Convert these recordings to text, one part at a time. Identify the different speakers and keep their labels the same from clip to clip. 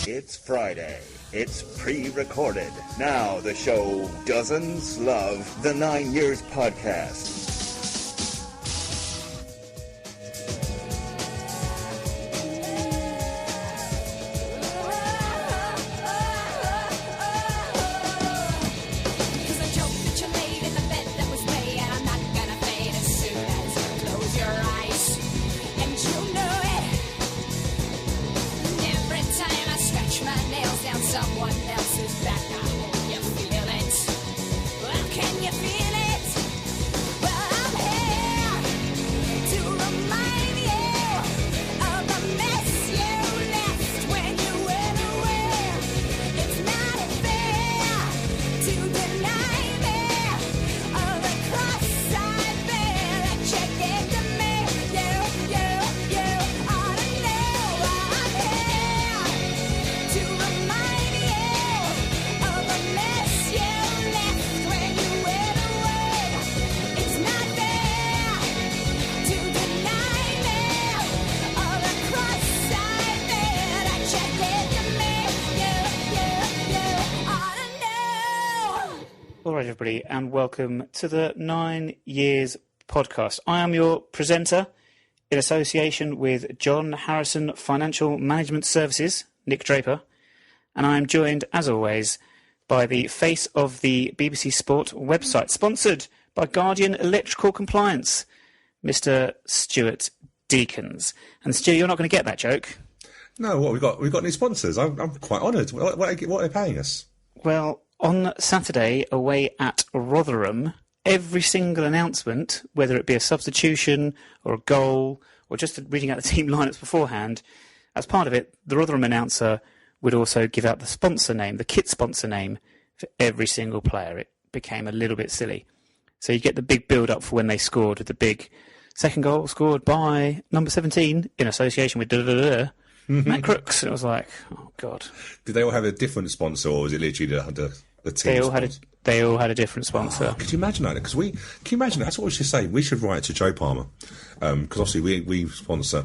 Speaker 1: It's Friday. It's pre-recorded. Now the show dozens love the 9 Years podcast.
Speaker 2: Everybody, and welcome to the 9 Years podcast. I am your presenter in association with John Harrison Financial Management Services, Nick Draper, and I am joined, as always, by the face of the BBC Sport website, sponsored by Guardian Electrical Compliance, Mr. Stuart Deakins. And Stu, you're not going to get that joke.
Speaker 3: No, what we've got new sponsors. I'm quite honoured. What are they paying us?
Speaker 2: Well, on Saturday, away at Rotherham, every single announcement, whether it be a substitution or a goal or just reading out the team lineups beforehand, as part of it, the Rotherham announcer would also give out the sponsor name, the kit sponsor name, for every single player. It became a little bit silly. So you get the big build-up for when they scored, with the big second goal scored by number 17 in association with Matt Crooks. And it was like, oh, God.
Speaker 3: Did they all have a different sponsor, or was it literally the team sponsor?
Speaker 2: They all had a different sponsor.
Speaker 3: Oh, could you imagine that? Can you imagine that? That's what we should say. We should write to Joe Palmer, because obviously we sponsor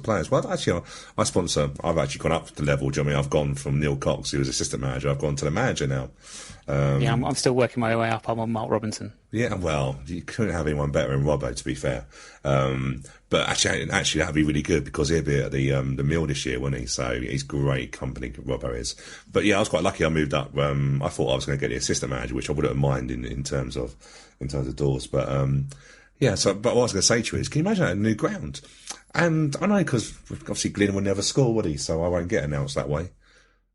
Speaker 3: players. Well, actually, I've actually gone up the level. Do you know what I mean? I've gone from Neil Cox, who was assistant manager. I've gone to the manager now.
Speaker 2: Yeah, I'm still working my way up. I'm on Mark Robinson.
Speaker 3: Yeah, well, you couldn't have anyone better than Robbo, to be fair. But actually, that'd be really good, because he'll be at the Mill this year, won't he? So he's great company, Robbo is. But yeah, I was quite lucky. I moved up. I thought I was going to get the assistant manager, which I wouldn't mind in terms of doors. But yeah. So, but what I was going to say to you is, can you imagine that, a new ground? And I know, because obviously Glyn will never score, would he? So I won't get announced that way.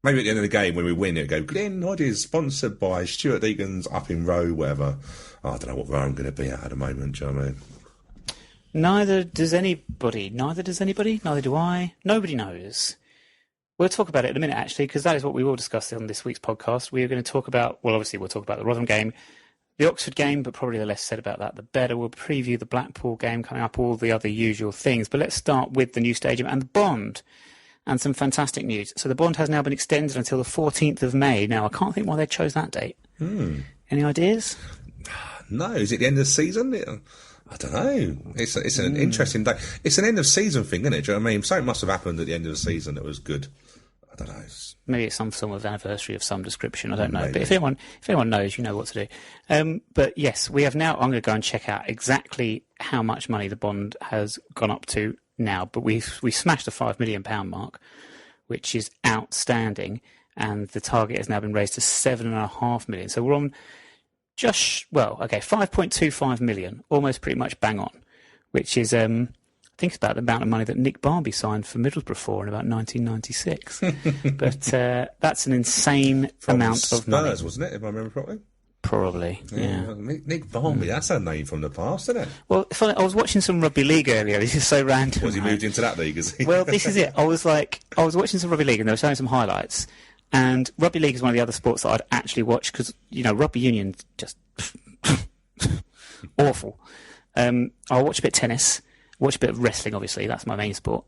Speaker 3: Maybe at the end of the game, when we win, it'll go, Glyn Hodges, sponsored by Stuart Deakins up in row, whatever. Oh, I don't know what row I'm going to be at the moment, do you know what I mean?
Speaker 2: Neither does anybody. Neither do I. Nobody knows. We'll talk about it in a minute, actually, because that is what we will discuss on this week's podcast. We are going to talk about, well, obviously we'll talk about the Rotherham game, the Oxford game, but probably the less said about that, the better. We'll preview the Blackpool game coming up, all the other usual things. But let's start with the new stadium and the Bond. And some fantastic news. So the Bond has now been extended until the 14th of May. Now, I can't think why they chose that date. Any ideas?
Speaker 3: No. Is it the end of the season? I don't know. It's an interesting day. It's an end of season thing, isn't it? Do you know what I mean? Something must have happened at the end of the season that was good. I don't know.
Speaker 2: Maybe it's some sort of anniversary of some description. I don't know. Maybe. But if anyone knows, you know what to do. But yes, we have now. I'm going to go and check out exactly how much money the Bond has gone up to now. But we smashed the £5 million mark, which is outstanding, and the target has now been raised to £7.5 million. So we're on just 5.25 million, almost pretty much bang on, which is I think it's about the amount of money that Nick Barmby signed for Middlesbrough for in about 1996. But that's an insane amount of money.
Speaker 3: Spurs, wasn't it, if I remember properly?
Speaker 2: Probably, yeah.
Speaker 3: Nick Barmby, that's a name from the past, isn't it?
Speaker 2: Well, I was watching some rugby league earlier. This is so random.
Speaker 3: Was he moved into that league?
Speaker 2: Well, this is it. I was watching some rugby league, and they were showing some highlights. And rugby league is one of the other sports that I'd actually watch, because, you know, rugby union's just awful. I'll watch a bit of tennis, watch a bit of wrestling, obviously. That's my main sport.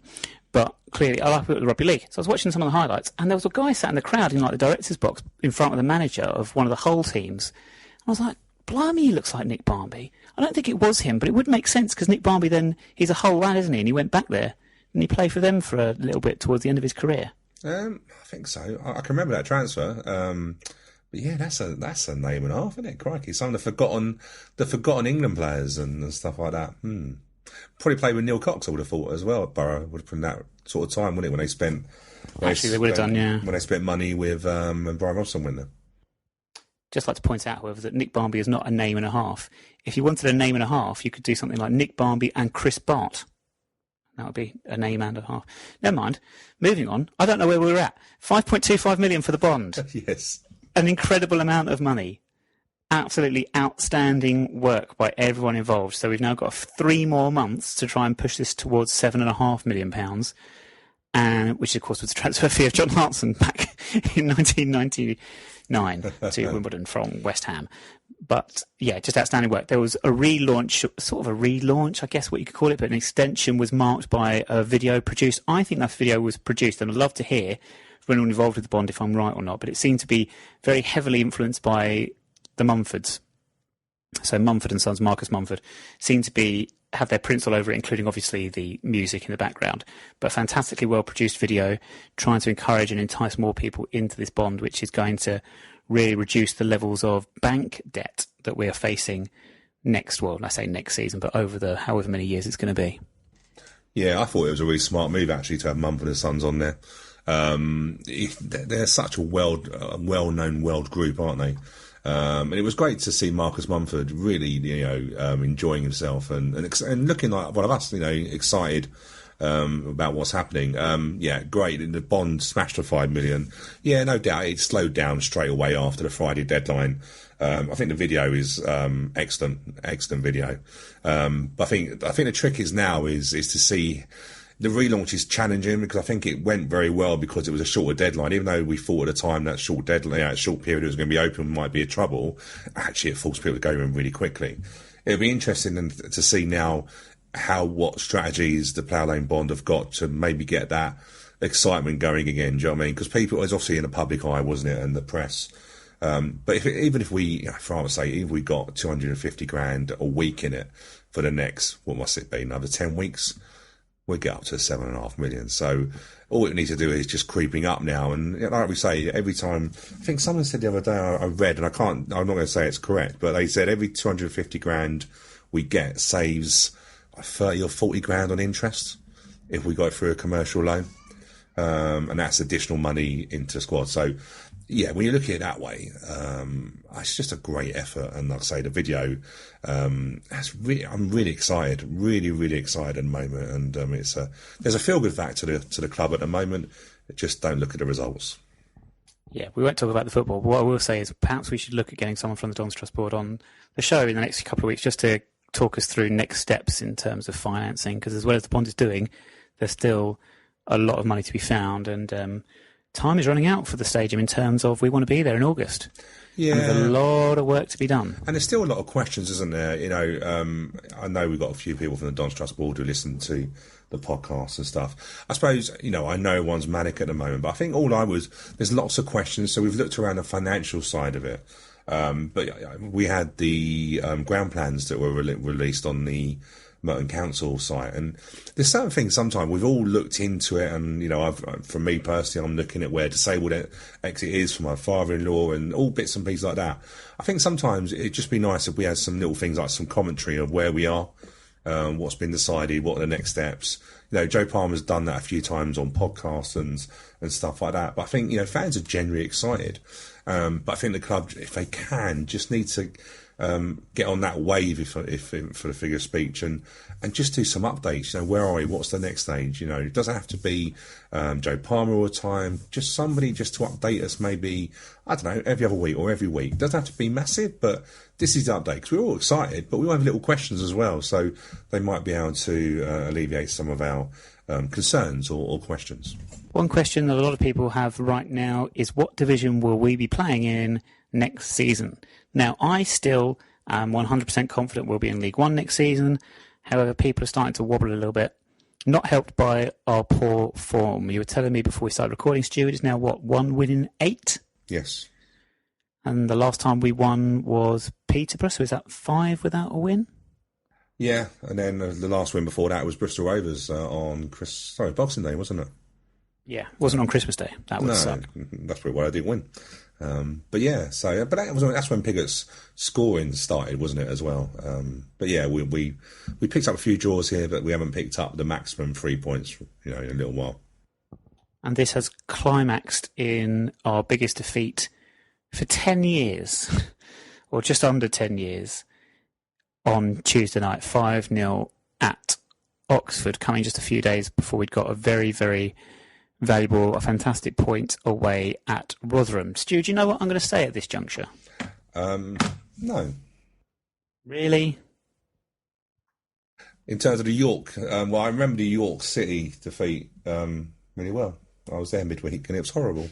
Speaker 2: But clearly, I like a bit of the rugby league. So I was watching some of the highlights, and there was a guy sat in the crowd in, like, the director's box in front of the manager of one of the Hull teams. And I was like, blimey, he looks like Nick Barmby. I don't think it was him, but it would make sense, because Nick Barmby then, he's a Hull lad, isn't he? And he went back there, and he played for them for a little bit towards the end of his career.
Speaker 3: I think so. I can remember that transfer. But yeah, that's a name and a half, isn't it? Crikey, some of the forgotten England players and stuff like that. Probably played with Neil Cox, I would have thought as well. At Borough would have been that sort of time, wouldn't it? When they spent,
Speaker 2: they would have done, yeah.
Speaker 3: When they spent money with and Brian Robson went there.
Speaker 2: Just like to point out, however, that Nick Barmby is not a name and a half. If you wanted a name and a half, you could do something like Nick Barmby and Chris Bart. That would be a name and a half. Never mind. Moving on. I don't know where we were at. 5.25 million for the bond.
Speaker 3: Yes.
Speaker 2: An incredible amount of money. Absolutely outstanding work by everyone involved. So we've now got 3 more months to try and push this towards £7.5 million, and which of course was the transfer fee of John Hartson back in 1999 to Wimbledon from West Ham. But yeah, just outstanding work. There was a relaunch, sort of a relaunch, I guess what you could call it, but an extension was marked by a video produced. I think that video was produced, and I'd love to hear from anyone involved with the bond if I'm right or not, but it seemed to be very heavily influenced by the Mumfords. So Mumford and Sons, Marcus Mumford, seem to have their prints all over it, including obviously the music in the background. But fantastically well-produced video, trying to encourage and entice more people into this bond, which is going to really reduce the levels of bank debt that we are facing I say next season, but over the however many years it's going to be.
Speaker 3: Yeah, I thought it was a really smart move, actually, to have Mumford and Sons on there. They're such a well-known world group, aren't they? And it was great to see Marcus Mumford really, enjoying himself and looking like one of us, excited about what's happening. Yeah, great. And the bond smashed to 5 million. Yeah, no doubt it slowed down straight away after the Friday deadline. I think the video is excellent video. But I think the trick is now is to see. The relaunch is challenging because I think it went very well because it was a shorter deadline. Even though we thought at the time that short deadline, short period it was going to be open might be a trouble, actually it forced people to go in really quickly. It'll be interesting to see now what strategies the Plough Lane Bond have got to maybe get that excitement going again. Do you know what I mean? Because people, it was obviously in the public eye, wasn't it, and the press. But even if we, for argument's sake, even if we got 250 grand a week in it for the next, what must it be, another 10 weeks? We'll get up to 7.5 million. So all we need to do is just creeping up now. And like we say, every time, I think someone said the other day, I read, and I'm not going to say it's correct, but they said every 250 grand we get saves 30 or 40 grand on interest if we go through a commercial loan. And that's additional money into squad. So yeah, when you look at it that way, it's just a great effort. And like I say, the video, I'm really excited, really excited at the moment. And there's a feel good factor to the club at the moment. Just don't look at the results.
Speaker 2: Yeah, we won't talk about the football, but what I will say is perhaps we should look at getting someone from the Dons Trust Board on the show in the next couple of weeks just to talk us through next steps in terms of financing, because as well as the bond is doing, there's still a lot of money to be found, and time is running out for the stadium in terms of we want to be there in August. Yeah. And there's a lot of work to be done. And
Speaker 3: there's still a lot of questions, isn't there? I know we've got a few people from the Dons Trust Board who listen to the podcast and stuff. I suppose, I know everyone's manic at the moment, but I think there's lots of questions, so we've looked around the financial side of it. But we had the ground plans that were released on the Merton Council site, and there's certain things sometimes we've all looked into it, and for me personally, I'm looking at where disabled exit is for my father-in-law and all bits and pieces like that. I think sometimes it'd just be nice if we had some little things like some commentary of where we are, what's been decided, what are the next steps. Joe Palmer's done that a few times on podcasts and stuff like that, but I think fans are generally excited. But I think the club, if they can, just need to get on that wave, if for the figure of speech, and just do some updates. Where are we? What's the next stage? It doesn't have to be Joe Palmer all the time. Just somebody just to update us, maybe, I don't know, every other week or every week. It doesn't have to be massive, but this is the update, because we're all excited, but we all have little questions as well, so they might be able to alleviate some of our concerns or questions.
Speaker 2: One question that a lot of people have right now is, what division will we be playing in next season? Now, I still am 100% confident we'll be in League One next season. However, people are starting to wobble a little bit, not helped by our poor form. You were telling me before we started recording, Stu, it is now, 1 win in 8?
Speaker 3: Yes.
Speaker 2: And the last time we won was Peterborough, so is that 5 without a win?
Speaker 3: Yeah, and then the last win before that was Bristol Rovers on Boxing Day, wasn't it?
Speaker 2: Yeah, it wasn't on Christmas Day. That would suck.
Speaker 3: That's probably why I didn't win. But that's when Pigot's scoring started, wasn't it, as well? But yeah, we picked up a few draws here, but we haven't picked up the maximum 3 points, in a little while.
Speaker 2: And this has climaxed in our biggest defeat for 10 years, or just under 10 years, on Tuesday night, 5-0 at Oxford, coming just a few days before we'd got a very, very valuable, a fantastic point away at Rotherham. Stu, do you know what I'm going to say at this juncture?
Speaker 3: No.
Speaker 2: Really?
Speaker 3: In terms of the York, I remember the York City defeat really well. I was there midweek and it was horrible.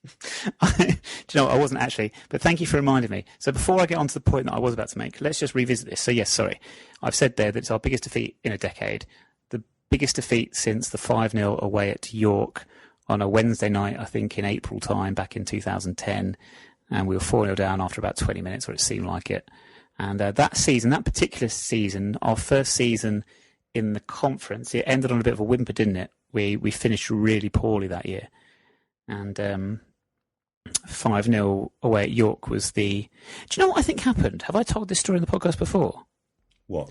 Speaker 2: Do you know what? I wasn't actually, but thank you for reminding me. So before I get on to the point that I was about to make, let's just revisit this. So yes, sorry. I've said there that it's our biggest defeat in a decade. The biggest defeat since the 5-0 away at York on a Wednesday night, I think in April time back in 2010. And we were 4-0 down after about 20 minutes, or it seemed like it. And that particular season, our first season in the conference, it ended on a bit of a whimper, didn't it? We finished really poorly that year. And 5-0 away at York was the... Do you know what I think happened? Have I told this story in the podcast before?
Speaker 3: What?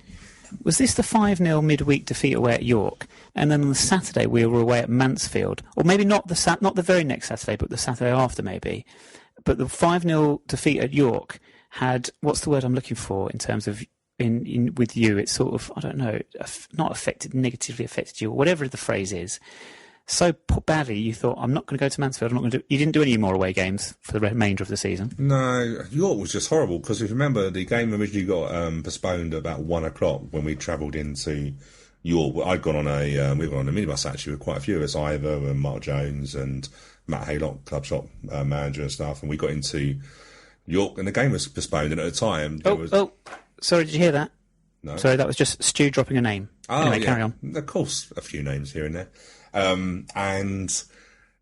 Speaker 2: Was this the 5-0 midweek defeat away at York? And then on the Saturday we were away at Mansfield. Or maybe not the very next Saturday, but the Saturday after maybe. But the 5-0 defeat at York had... What's the word I'm looking for in terms of... In with you, it's sort of, I don't know, not negatively affected you, or whatever the phrase is. So badly, you thought, I'm not going to go to Mansfield. You didn't do any more away games for the remainder of the season. No,
Speaker 3: York was just horrible, because if you remember, the game originally got postponed about 1 o'clock when we travelled into York. We were on a minibus actually with quite a few of us, Ivor and Mark Jones and Matt Haylock, club shop manager and stuff, and we got into York, and the game was postponed, and at the time...
Speaker 2: Sorry, did you hear that?
Speaker 3: No.
Speaker 2: Sorry, that was just Stu dropping a name. Anyway, carry on.
Speaker 3: Of course, a few names here and there. And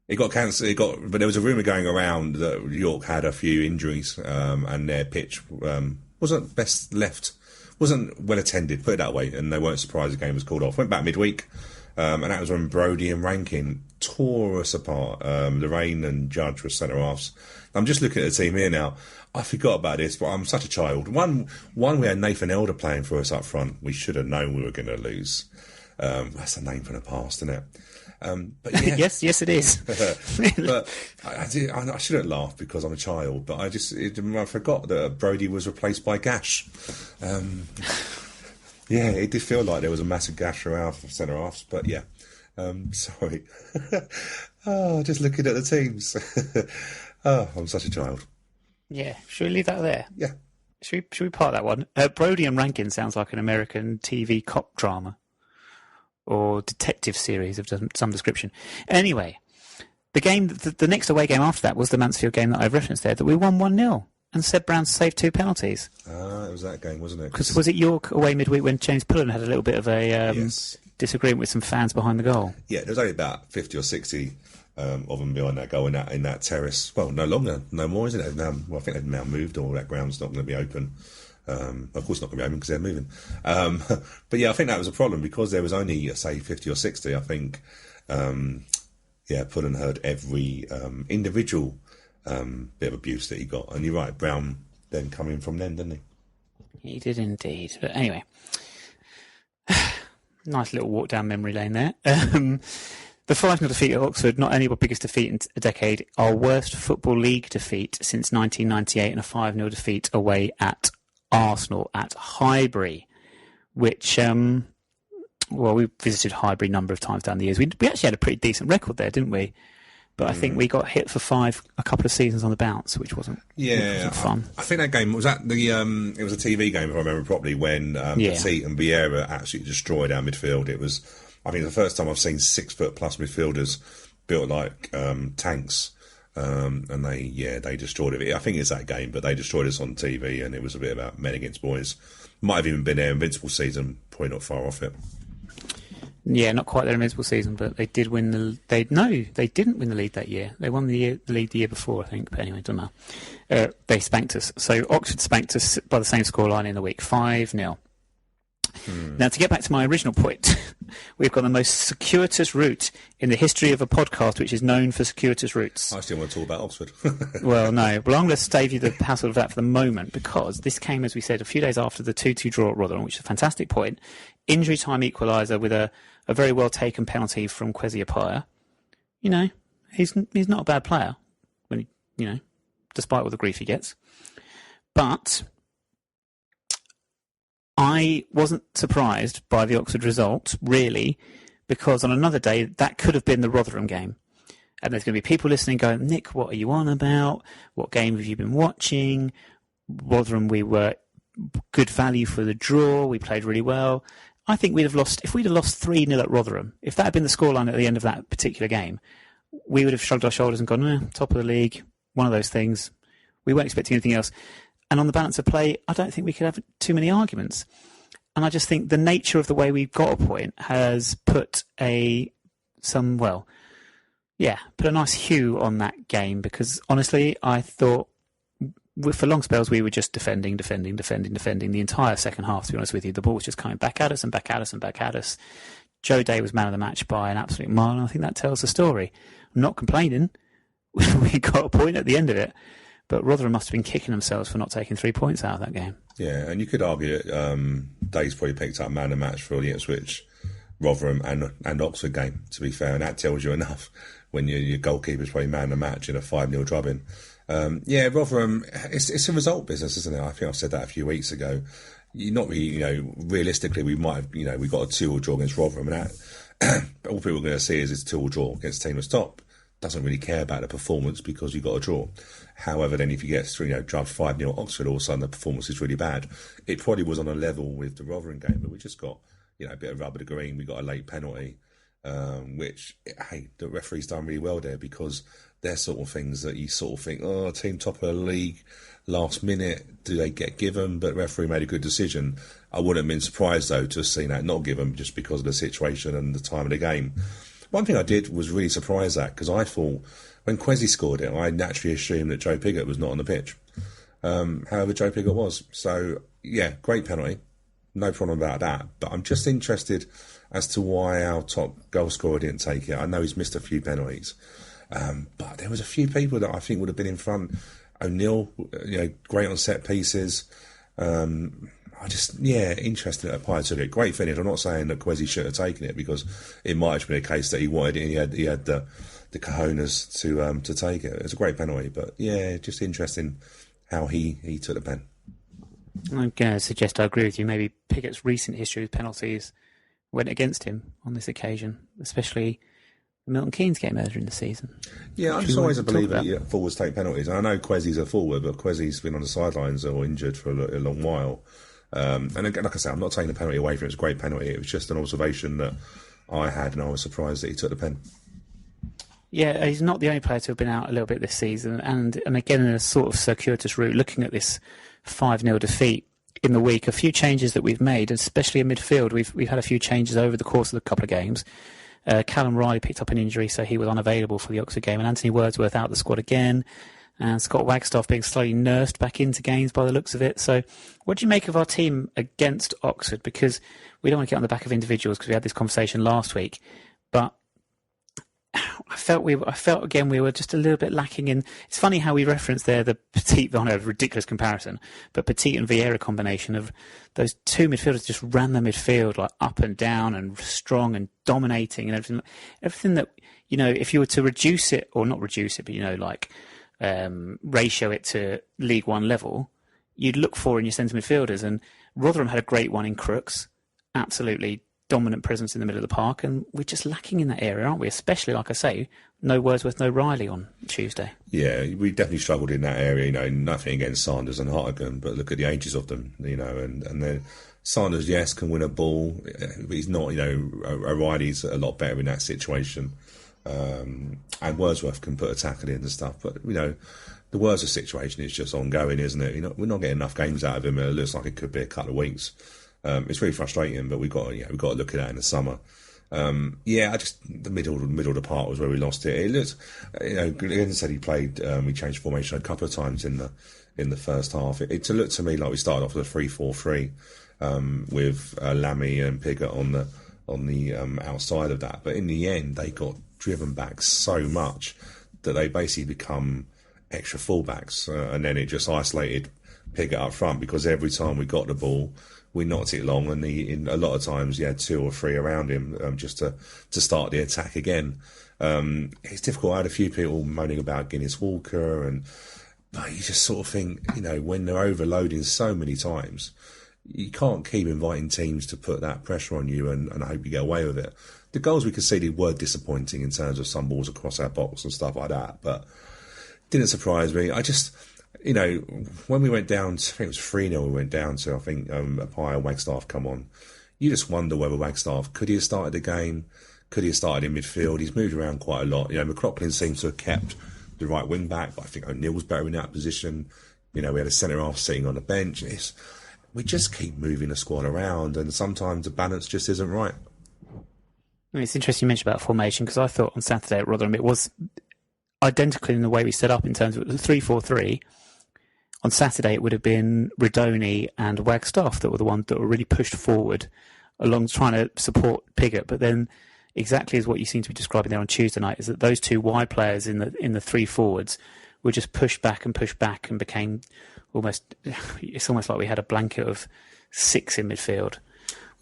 Speaker 3: it got cancelled. But there was a rumour going around that York had a few injuries, and their pitch wasn't well attended, put it that way, and they weren't surprised the game was called off. Went back midweek, and that was when Brodie and Rankin tore us apart. Lorraine and Judge were centre halves. I'm just looking at the team here now. I forgot about this, but I'm such a child. One, we had Nathan Elder playing for us up front. We should have known we were going to lose. That's a name from the past, isn't it? But yeah.
Speaker 2: yes, it is.
Speaker 3: But I shouldn't laugh because I'm a child, but I forgot that Brodie was replaced by Gash. Yeah, it did feel like there was a massive gash for our centre halves, but yeah. Sorry. Just looking at the teams. I'm such a child.
Speaker 2: Yeah, should we leave that there?
Speaker 3: Yeah.
Speaker 2: Should we park that one? Brodie and Rankin sounds like an American TV cop drama or detective series of some description. Anyway, the next away game after that was the Mansfield game that I've referenced there, that we won 1-0, and Seb Brown saved 2 penalties.
Speaker 3: It was that game, wasn't it?
Speaker 2: Because was it York away midweek when James Pullen had a little bit of a disagreement with some fans behind the goal?
Speaker 3: Yeah, there was only about 50 or 60 of them behind that goal in that terrace. Well, no longer, no more, isn't it? I think they've now moved, or that ground's not going to be open. Of course, not going to be open because they're moving. But yeah, I think that was a problem because there was only, say, 50 or 60. I think, Pullen heard every individual bit of abuse that he got. And you're right, Brown then coming from then, didn't he?
Speaker 2: He did indeed. But anyway, nice little walk down memory lane there. The 5-0 defeat at Oxford, not only our biggest defeat in a decade, our worst Football League defeat since 1998, and a 5-0 defeat away at Arsenal at Highbury, which, we visited Highbury a number of times down the years. We actually had a pretty decent record there, didn't we? But I think we got hit for 5 a couple of seasons on the bounce, which wasn't fun.
Speaker 3: I think that game was at the. It was a TV game, if I remember properly, when Petit and Vieira absolutely destroyed our midfield. It was, I think, the first time I've seen 6-foot plus midfielders built like tanks, and they destroyed it. I think it's that game, but they destroyed us on TV, and it was a bit about men against boys. Might have even been their invincible season, probably not far off it.
Speaker 2: Yeah, not quite their invincible season, but they did win they didn't win the league that year. They won the league the year before, I think. But anyway, don't know. They spanked us. So Oxford spanked us by the same scoreline in the week, 5-0. Now, to get back to my original point, we've got the most circuitous route in the history of a podcast which is known for circuitous routes.
Speaker 3: I still want to talk about Oxford.
Speaker 2: Well, no. Well, I'm going to save you the hassle of that for the moment, because this came, as we said, a few days after the 2-2 draw at Rotherham, which is a fantastic point. Injury time equaliser with a very well-taken penalty from Kwesi Appiah. You know, he's not a bad player, when despite all the grief he gets. But I wasn't surprised by the Oxford result, really, because on another day, that could have been the Rotherham game. And there's going to be people listening going, Nick, what are you on about? What game have you been watching? Rotherham, we were good value for the draw. We played really well. I think if we'd have lost 3-0 at Rotherham, if that had been the scoreline at the end of that particular game, we would have shrugged our shoulders and gone, top of the league, one of those things. We weren't expecting anything else. And on the balance of play, I don't think we could have too many arguments. And I just think the nature of the way we've got a point has put a nice hue on that game, because honestly, I thought for long spells we were just defending the entire second half, to be honest with you. The ball was just coming back at us and back at us and back at us. Joe Day was man of the match by an absolute mile, and I think that tells the story. I'm not complaining. We got a point at the end of it. But Rotherham must have been kicking themselves for not taking 3 points out of that game.
Speaker 3: Yeah, and you could argue that Day's probably picked up man of the match for the Ipswich, Rotherham and Oxford game, to be fair, and that tells you enough when your goalkeeper's probably man of the match in a 5-0 drubbing. Rotherham, it's a result business, isn't it? I think I said that a few weeks ago. You're not really, realistically, we might have, we got a 2-2 draw against Rotherham, and that all people are going to see is it's a 2-2 draw against the team that's top. Doesn't really care about the performance because you got a draw. However, then if you get drubbed 5-0 Oxford, all of a sudden the performance is really bad. It probably was on a level with the Rotherham game, but we just got a bit of rubber to green. We got a late penalty, which the referee's done really well there, because they're sort of things that you sort of think, team top of the league, last minute, do they get given? But the referee made a good decision. I wouldn't have been surprised though to have seen that not given, just because of the situation and the time of the game. One thing I did was really surprised at, because I thought when Kwesi scored it, I naturally assumed that Joe Pigott was not on the pitch. However, Joe Pigott was. So, yeah, great penalty. No problem about that. But I'm just interested as to why our top goal scorer didn't take it. I know he's missed a few penalties. But there was a few people that I think would have been in front. O'Neill, great on set pieces. Interested that Appiah took it. Great finish. I'm not saying that Kwesi should have taken it, because it might have been a case that he wanted it and he had the cojones to take it. It was a great penalty, but yeah, just interesting how he took the pen.
Speaker 2: I'm going to suggest I agree with you. Maybe Pigott's recent history with penalties went against him on this occasion, especially the Milton Keynes game earlier in the season.
Speaker 3: Yeah, I'm just always a believer that forwards take penalties. And I know Kwesi's a forward, but Kwesi's been on the sidelines or injured for a long while. And again, like I say, I'm not taking the penalty away from it. It's a great penalty. It was just an observation that I had, and I was surprised that he took the pen.
Speaker 2: Yeah, he's not the only player to have been out a little bit this season. And again, in a sort of circuitous route, looking at this 5-0 defeat in the week, a few changes that we've made, especially in midfield. We've had a few changes over the course of the couple of games. Callum Riley picked up an injury, so he was unavailable for the Oxford game, and Anthony Wordsworth out the squad again. And Scott Wagstaff being slowly nursed back into games by the looks of it. So what do you make of our team against Oxford? Because we don't want to get on the back of individuals, because we had this conversation last week. But I felt again we were just a little bit lacking in. It's funny how we referenced there the Petit, ridiculous comparison, but Petit and Vieira combination of those two midfielders just ran the midfield like up and down and strong and dominating and everything. Everything that, if you were to reduce it, or not reduce it, but ratio it to League One level, you'd look for in your centre midfielders. And Rotherham had a great one in Crooks, absolutely dominant presence in the middle of the park, and we're just lacking in that area, aren't we? Especially, like I say, no Wordsworth, no Riley on Tuesday. Yeah,
Speaker 3: we definitely struggled in that area. Nothing against Sanders and Hartigan, but look at the ages of them. And then Sanders, yes, can win a ball, but he's not. O'Reilly's a lot better in that situation. And Wordsworth can put a tackle in and stuff, but the Wordsworth situation is just ongoing, isn't it? We're not getting enough games out of him. It looks like it could be a couple of weeks. It's really frustrating, but we've got to look at that in the summer. The middle of the park was where we lost it. It looked, Glenn said he played. We changed formation a couple of times in the first half. It looked to me like we started off with a 3-4-3, with Lammy and Piggott on the outside of that. But in the end, they got driven back so much that they basically become extra fullbacks, and then it just isolated Piggott up front, because every time we got the ball, we knocked it long, and in a lot of times you had 2 or 3 around him just to start the attack again. It's difficult. I had a few people moaning about Guinness Walker, but you just sort of think, when they're overloading so many times, you can't keep inviting teams to put that pressure on you and I hope you get away with it. The goals we conceded were disappointing in terms of some balls across our box and stuff like that, but didn't surprise me. I just, when we went down, I think it was 3-0 we went down to, I think Apaya, Wagstaff come on. You just wonder whether Wagstaff, could he have started the game? Could he have started in midfield? He's moved around quite a lot. McLaughlin seems to have kept the right wing back, but I think O'Neill's better in that position. We had a centre-half sitting on the bench. We just keep moving the squad around, and sometimes the balance just isn't right.
Speaker 2: It's interesting you mentioned about formation, because I thought on Saturday at Rotherham it was identical in the way we set up in terms of it was a 3-4-3. On Saturday it would have been Redoni and Wagstaff that were the ones that were really pushed forward along trying to support Piggott, but then exactly as what you seem to be describing there on Tuesday night is that those 2 wide players in the 3 forwards were just pushed back and became it's almost like we had a blanket of 6 in midfield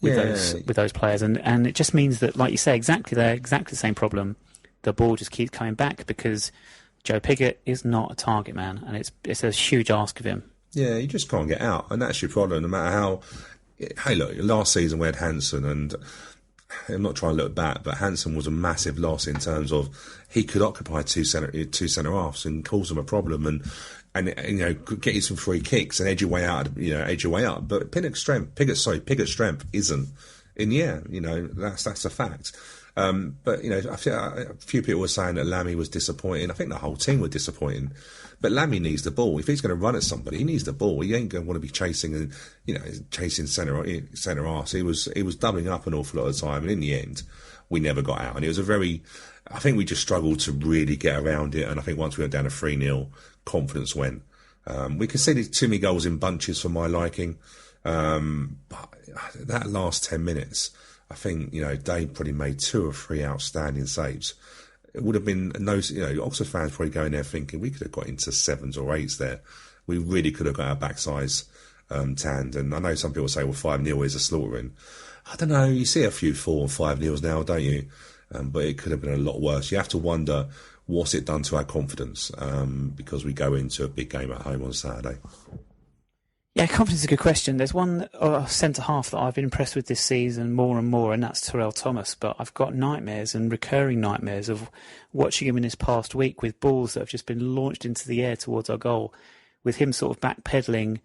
Speaker 2: with those players, and it just means that, like you say, exactly the same problem. The ball just keeps coming back because Joe Piggott is not a target man, and it's a huge ask of him.
Speaker 3: Yeah, you just can't get out, and that's your problem. No matter how. Hey, look, last season we had Hansen, and I'm not trying to look back, but Hansen was a massive loss in terms of he could occupy two centre halves and cause them a problem, and get you some free kicks and edge your way out, edge your way up. But Piggott's strength isn't in the air. That's a fact. But I feel a few people were saying that Lammy was disappointing. I think the whole team were disappointing. But Lammy needs the ball. If he's going to run at somebody, he needs the ball. He ain't going to want to be chasing centre arse. He was doubling up an awful lot of the time, and in the end, we never got out. And it was I think we just struggled to really get around it. And I think once we went down to 3-0, confidence went. We conceded too many goals in bunches for my liking. But that last 10 minutes, I think, Dave probably made 2 or 3 outstanding saves. It would have been Oxford fans probably going there thinking we could have got into 7s or 8s there. We really could have got our backsides tanned. And I know some people say, well, 5-0 is a slaughtering. I don't know. You see a few 4 and 5-0s now, don't you? But it could have been a lot worse. You have to wonder, what's it done to our confidence? Because we go into a big game at home on Saturday.
Speaker 2: Yeah, confidence is a good question. There's one centre-half that I've been impressed with this season more and more, and that's Terrell Thomas. But I've got nightmares and recurring nightmares of watching him in this past week with balls that have just been launched into the air towards our goal, with him sort of backpedaling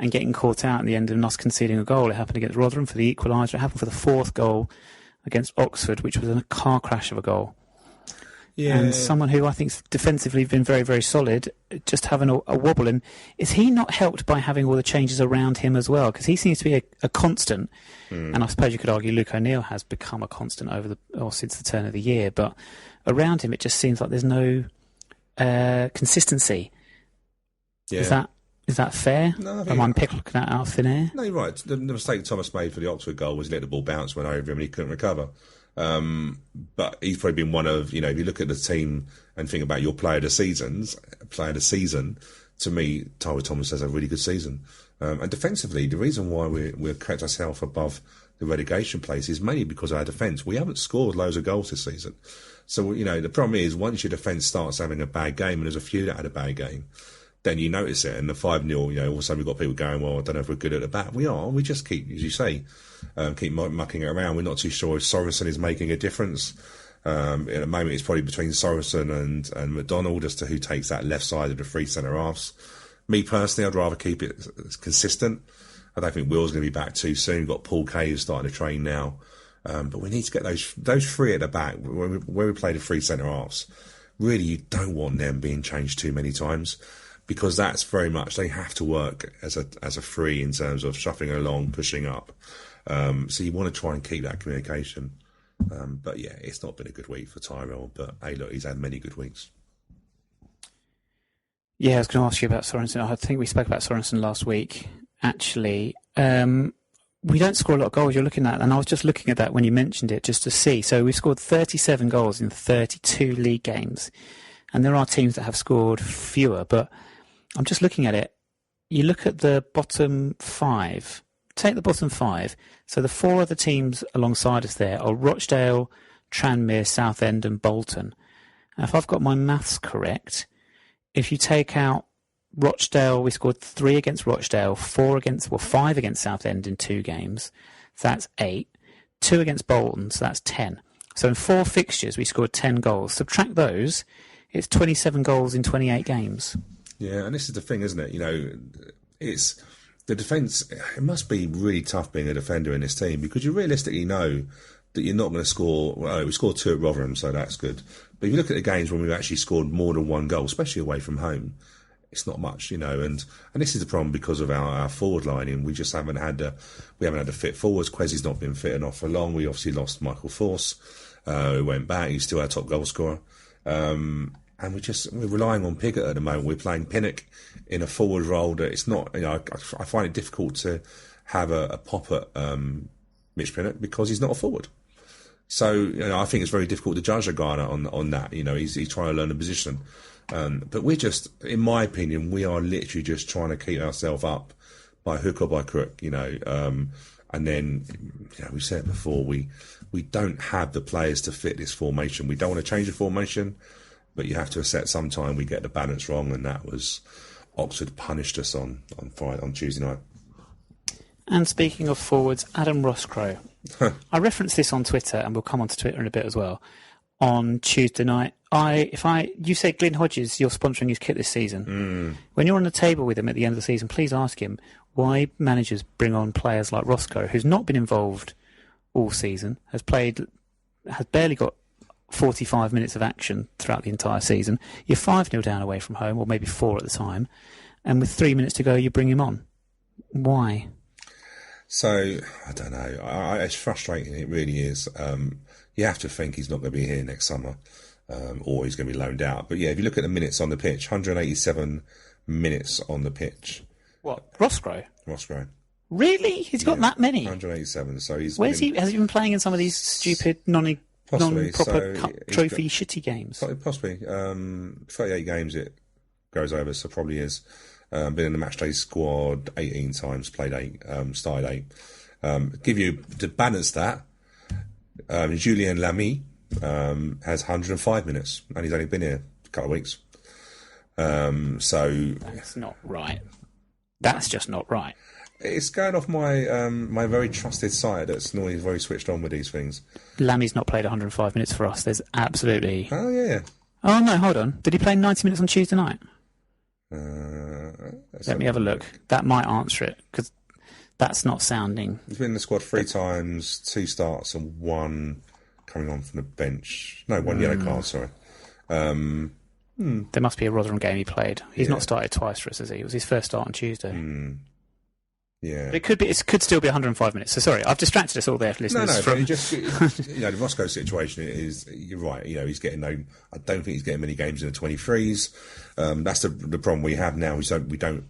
Speaker 2: and getting caught out at the end and us conceding a goal. It happened against Rotherham for the equaliser. It happened for the 4th goal against Oxford, which was a car crash of a goal. Yeah. And someone who I think's defensively been very, very solid, just having a wobble. And is he not helped by having all the changes around him as well? Because he seems to be a constant. And I suppose you could argue Luke O'Neill has become a constant since the turn of the year. But around him, it just seems like there's no consistency. Yeah. Is that fair? No, am I looking at out of thin air?
Speaker 3: No, you're right. The mistake Thomas made for the Oxford goal was he let the ball bounce, went over him, and he couldn't recover. But he's probably been one of, if you look at the team and think about your player of the season, to me, Tyler Thomas has a really good season. And defensively, the reason why we've kept ourselves above the relegation place is mainly because of our defence. We haven't scored loads of goals this season. So, the problem is once your defence starts having a bad game, and there's a few that had a bad game, then you notice it. And the 5-0, all of a sudden we've got people going, well, I don't know if we're good at the back. We are. We just keep, as you say, keep mucking it around. We're not too sure if Sorensen is making a difference. At the moment, it's probably between Sorensen and McDonald as to who takes that left side of the 3 centre-halves. Me, personally, I'd rather keep it consistent. I don't think Will's going to be back too soon. We've got Paul Kay who's starting to train now. But we need to get those 3 at the back. When we play the 3 centre-halves, really, you don't want them being changed too many times, because that's very much, they have to work as a 3 in terms of shuffling along, pushing up. So you want to try and keep that communication. But yeah, it's not been a good week for Tyrell, but hey, look, he's had many good weeks. Yeah,
Speaker 2: I was going to ask you about Sorensen. I think we spoke about Sorensen last week. Actually, we don't score a lot of goals. You're looking at, and I was just looking at that when you mentioned it, just to see. So we've scored 37 goals in 32 league games, and there are teams that have scored fewer. But I'm just looking at it. You look at the bottom 5. Take the bottom 5. So the 4 other teams alongside us there are Rochdale, Tranmere, Southend, and Bolton. And if I've got my maths correct, if you take out Rochdale, we scored 3 against Rochdale, 5 against Southend in 2 games. So that's 8. 2 against Bolton, so that's 10. So in 4 fixtures, we scored 10 goals. Subtract those, it's 27 goals in 28 games.
Speaker 3: Yeah, and this is the thing, isn't it? You know, it's the defence. It must be really tough being a defender in this team because you realistically know that you're not going to score. Well, we scored 2 at Rotherham, so that's good. But if you look at the games when we've actually scored more than 1 goal, especially away from home, it's not much, you know. And this is the problem because of our forward lining. We just haven't had the fit forwards. Quezzy's not been fit enough for long. We obviously lost Michael Force. Who went back. He's still our top goal scorer. And we're relying on Piggott at the moment. We're playing Pinnock in a forward role that it's not, you know, I find it difficult to have a pop at Mitch Pinnock because he's not a forward. So, you know, I think it's very difficult to judge a guy on that. You know, he's trying to learn the position. But we're just, in my opinion, we are literally just trying to keep ourselves up by hook or by crook, you know. And then, you know, we said it before, we don't have the players to fit this formation. We don't want to change the formation, but you have to accept sometime we get the balance wrong, and that was Oxford punished us on Tuesday night.
Speaker 2: And speaking of forwards, Adam Roscrow. I referenced this on Twitter, and we'll come on to Twitter in a bit as well. On Tuesday night, you say Glyn Hodges, you're sponsoring his kit this season. When you're on the table with him at the end of the season, please ask him why managers bring on players like Roscoe, who's not been involved all season, has barely got 45 minutes of action throughout the entire season. You're 5-0 down away from home, or maybe 4 at the time, and with 3 minutes to go, you bring him on. Why?
Speaker 3: So, I don't know. It's frustrating, it really is. You have to think he's not going to be here next summer, or he's going to be loaned out. But yeah, if you look at the minutes on the pitch, 187 minutes on the pitch.
Speaker 2: What, Roscrow?
Speaker 3: Roscrow.
Speaker 2: Really? He's got that many?
Speaker 3: 187. So he's.
Speaker 2: Where's he? Has he been playing in some of these stupid non-proper cup trophy shitty games?
Speaker 3: Possibly. 38 games it goes over, so probably is. Been in the matchday squad 18 times, played 8, started 8. Give you to balance that. Julien Lamy has 105 minutes, and he's only been here a couple of weeks. So
Speaker 2: that's not right. That's just not right.
Speaker 3: It's going off my very trusted site that's normally very switched on with these things.
Speaker 2: Lamy's not played 105 minutes for us. There's absolutely.
Speaker 3: Oh yeah.
Speaker 2: Oh no, hold on. Did he play 90 minutes on Tuesday night? Let me have a look. That might answer it, because that's not sounding.
Speaker 3: He's been in the squad 3 times, 2 starts and 1 coming on from the bench. No, 1 yellow card, sorry.
Speaker 2: There must be a Rotherham game he played. He's not started twice for us, has he? It was his first start on Tuesday.
Speaker 3: Yeah.
Speaker 2: But it could still be 105 minutes. So sorry, I've distracted us all there, listeners.
Speaker 3: But the Roscoe situation is, you're right, you know, he's getting I don't think he's getting many games in the 23s. That's the problem we have now. We don't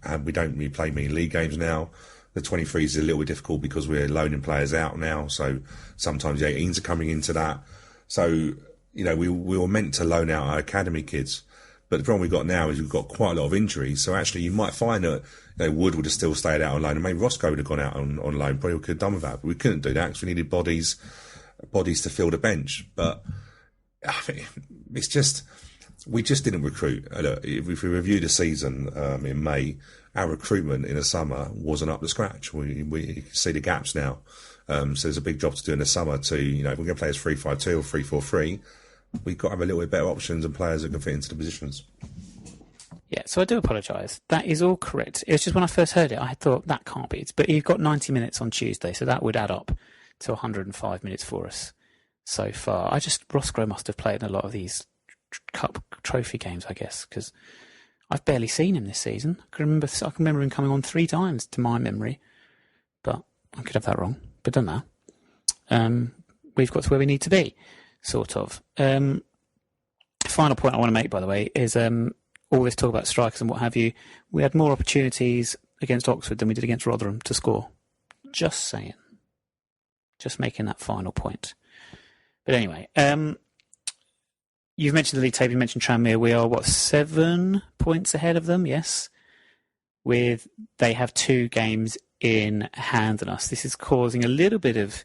Speaker 3: really play many league games now. The 23s is a little bit difficult because we're loaning players out now. So sometimes the 18s are coming into that. So, you know, we were meant to loan out our academy kids. But the problem we've got now is we've got quite a lot of injuries. So actually, you might find that Wood would have still stayed out on loan, and maybe Roscoe would have gone out on loan. Probably could have done with that, but we couldn't do that because we needed bodies to fill the bench. But I think it's just we just didn't recruit. If we review the season in May, our recruitment in the summer wasn't up to scratch. We see the gaps now. So there's a big job to do in the summer to, you know, if we're going to play as 3-5-2 or 3-4-3. We've got to have a little bit better options and players that can fit into the positions.
Speaker 2: Yeah, so I do apologise. That is all correct. It was just when I first heard it, I thought that can't be. But you've got 90 minutes on Tuesday, so that would add up to 105 minutes for us so far. Roscoe must have played in a lot of these cup trophy games, I guess, because I've barely seen him this season. I can remember him coming on 3 times to my memory, but I could have that wrong. But don't know. We've got to where we need to be. Sort of. Final point I want to make, by the way, is all this talk about strikers and what have you. We had more opportunities against Oxford than we did against Rotherham to score. Just saying. just making that final point. But anyway, you've mentioned the league table, you mentioned Tranmere. We are, 7 points ahead of them, yes? They have 2 games in hand on us. This is causing a little bit of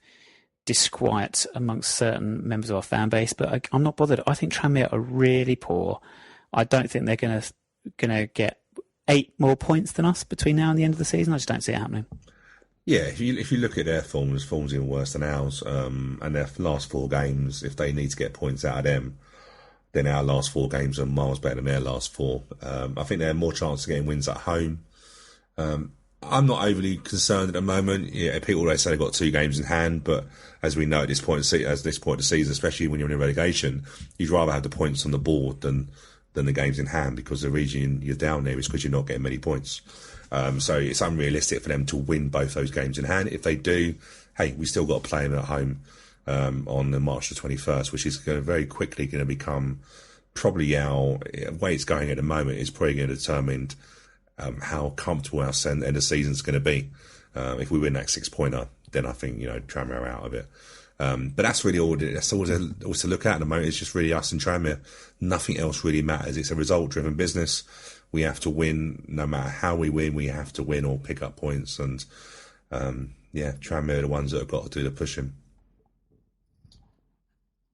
Speaker 2: disquiet amongst certain members of our fan base, but I'm not bothered. I think Tranmere are really poor. I don't think they're going to get 8 more points than us between now and the end of the season. I just don't see it happening.
Speaker 3: Yeah, if you look at their form's even worse than ours, and their last 4 games, if they need to get points out of them, then our last 4 games are miles better than their last 4. I think they have more chance of getting wins at home. I'm not overly concerned at the moment. Yeah, people always say they've got 2 games in hand, but as we know at this point of the season, especially when you're in a relegation, you'd rather have the points on the board than the games in hand, because the reason you're down there is because you're not getting many points. So it's unrealistic for them to win both those games in hand. If they do, hey, we still got to play them at home on March the 21st, which is very quickly going to become probably our way it's going at the moment is probably going to determine how comfortable our end of the season is going to be. If we win that 6-pointer, then I think Tranmere are out of it. But that's really all. That's all to look at the moment. It's just really us and Tranmere. Nothing else really matters. It's a result-driven business. We have to win. No matter how we win, we have to win or pick up points. And Tranmere are the ones that have got to do the pushing.